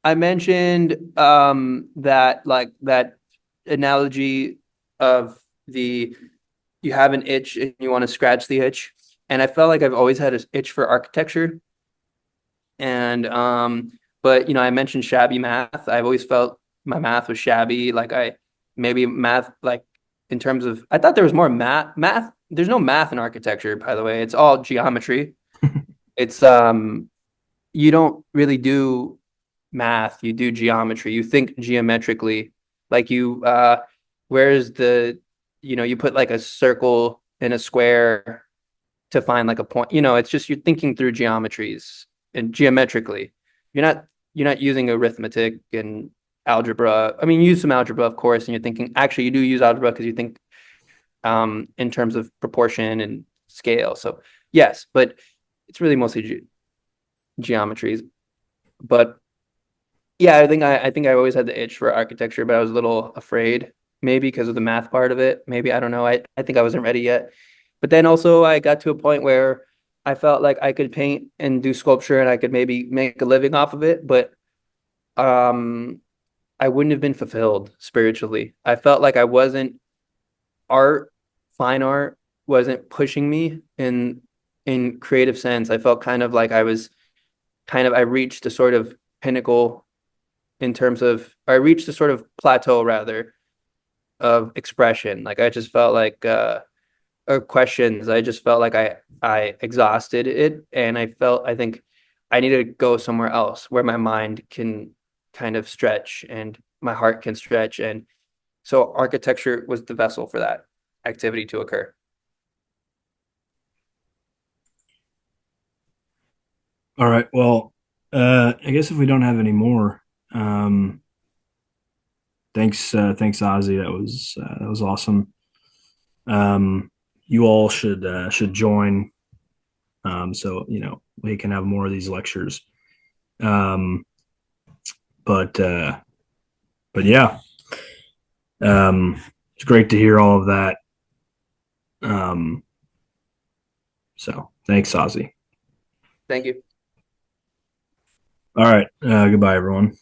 I mentioned that like that analogy of the you have an itch and you want to scratch the itch. And I felt like I've always had an itch for architecture. And but you know, I mentioned shabby math. I've always felt my math was shabby. Like I maybe math like in terms of I thought there was more math. There's no math in architecture, by the way. It's all geometry. It's you don't really do math, you do geometry. You think geometrically. Like you where's the you know, you put like a circle in a square to find like a point. You know, it's just you're thinking through geometries and geometrically. You're not you're not using arithmetic and algebra. I mean, you use some algebra, of course, and you're thinking actually you do use algebra because you think in terms of proportion and scale. So yes, but it's really mostly geometries. But yeah, I think I always had the itch for architecture, but I was a little afraid, maybe because of the math part of it. Maybe I don't know. I think I wasn't ready yet. But then also I got to a point where I felt like I could paint and do sculpture and I could maybe make a living off of it, but um I wouldn't have been fulfilled spiritually. I felt like I wasn't art, fine art wasn't pushing me in creative sense. I felt kind of like I was kind of I reached a sort of pinnacle in terms of I reached a sort of plateau rather of expression. Like I just felt like questions. I just felt like I exhausted it, and I think I need to go somewhere else where my mind can kind of stretch and my heart can stretch. And so architecture was the vessel for that activity to occur. All right. Well, I guess if we don't have any more, thanks, Ozzy. That was awesome. You all should join, so we can have more of these lectures. Um, but yeah, it's great to hear all of that. So thanks, Ozzy. Thank you. All right. Goodbye, everyone.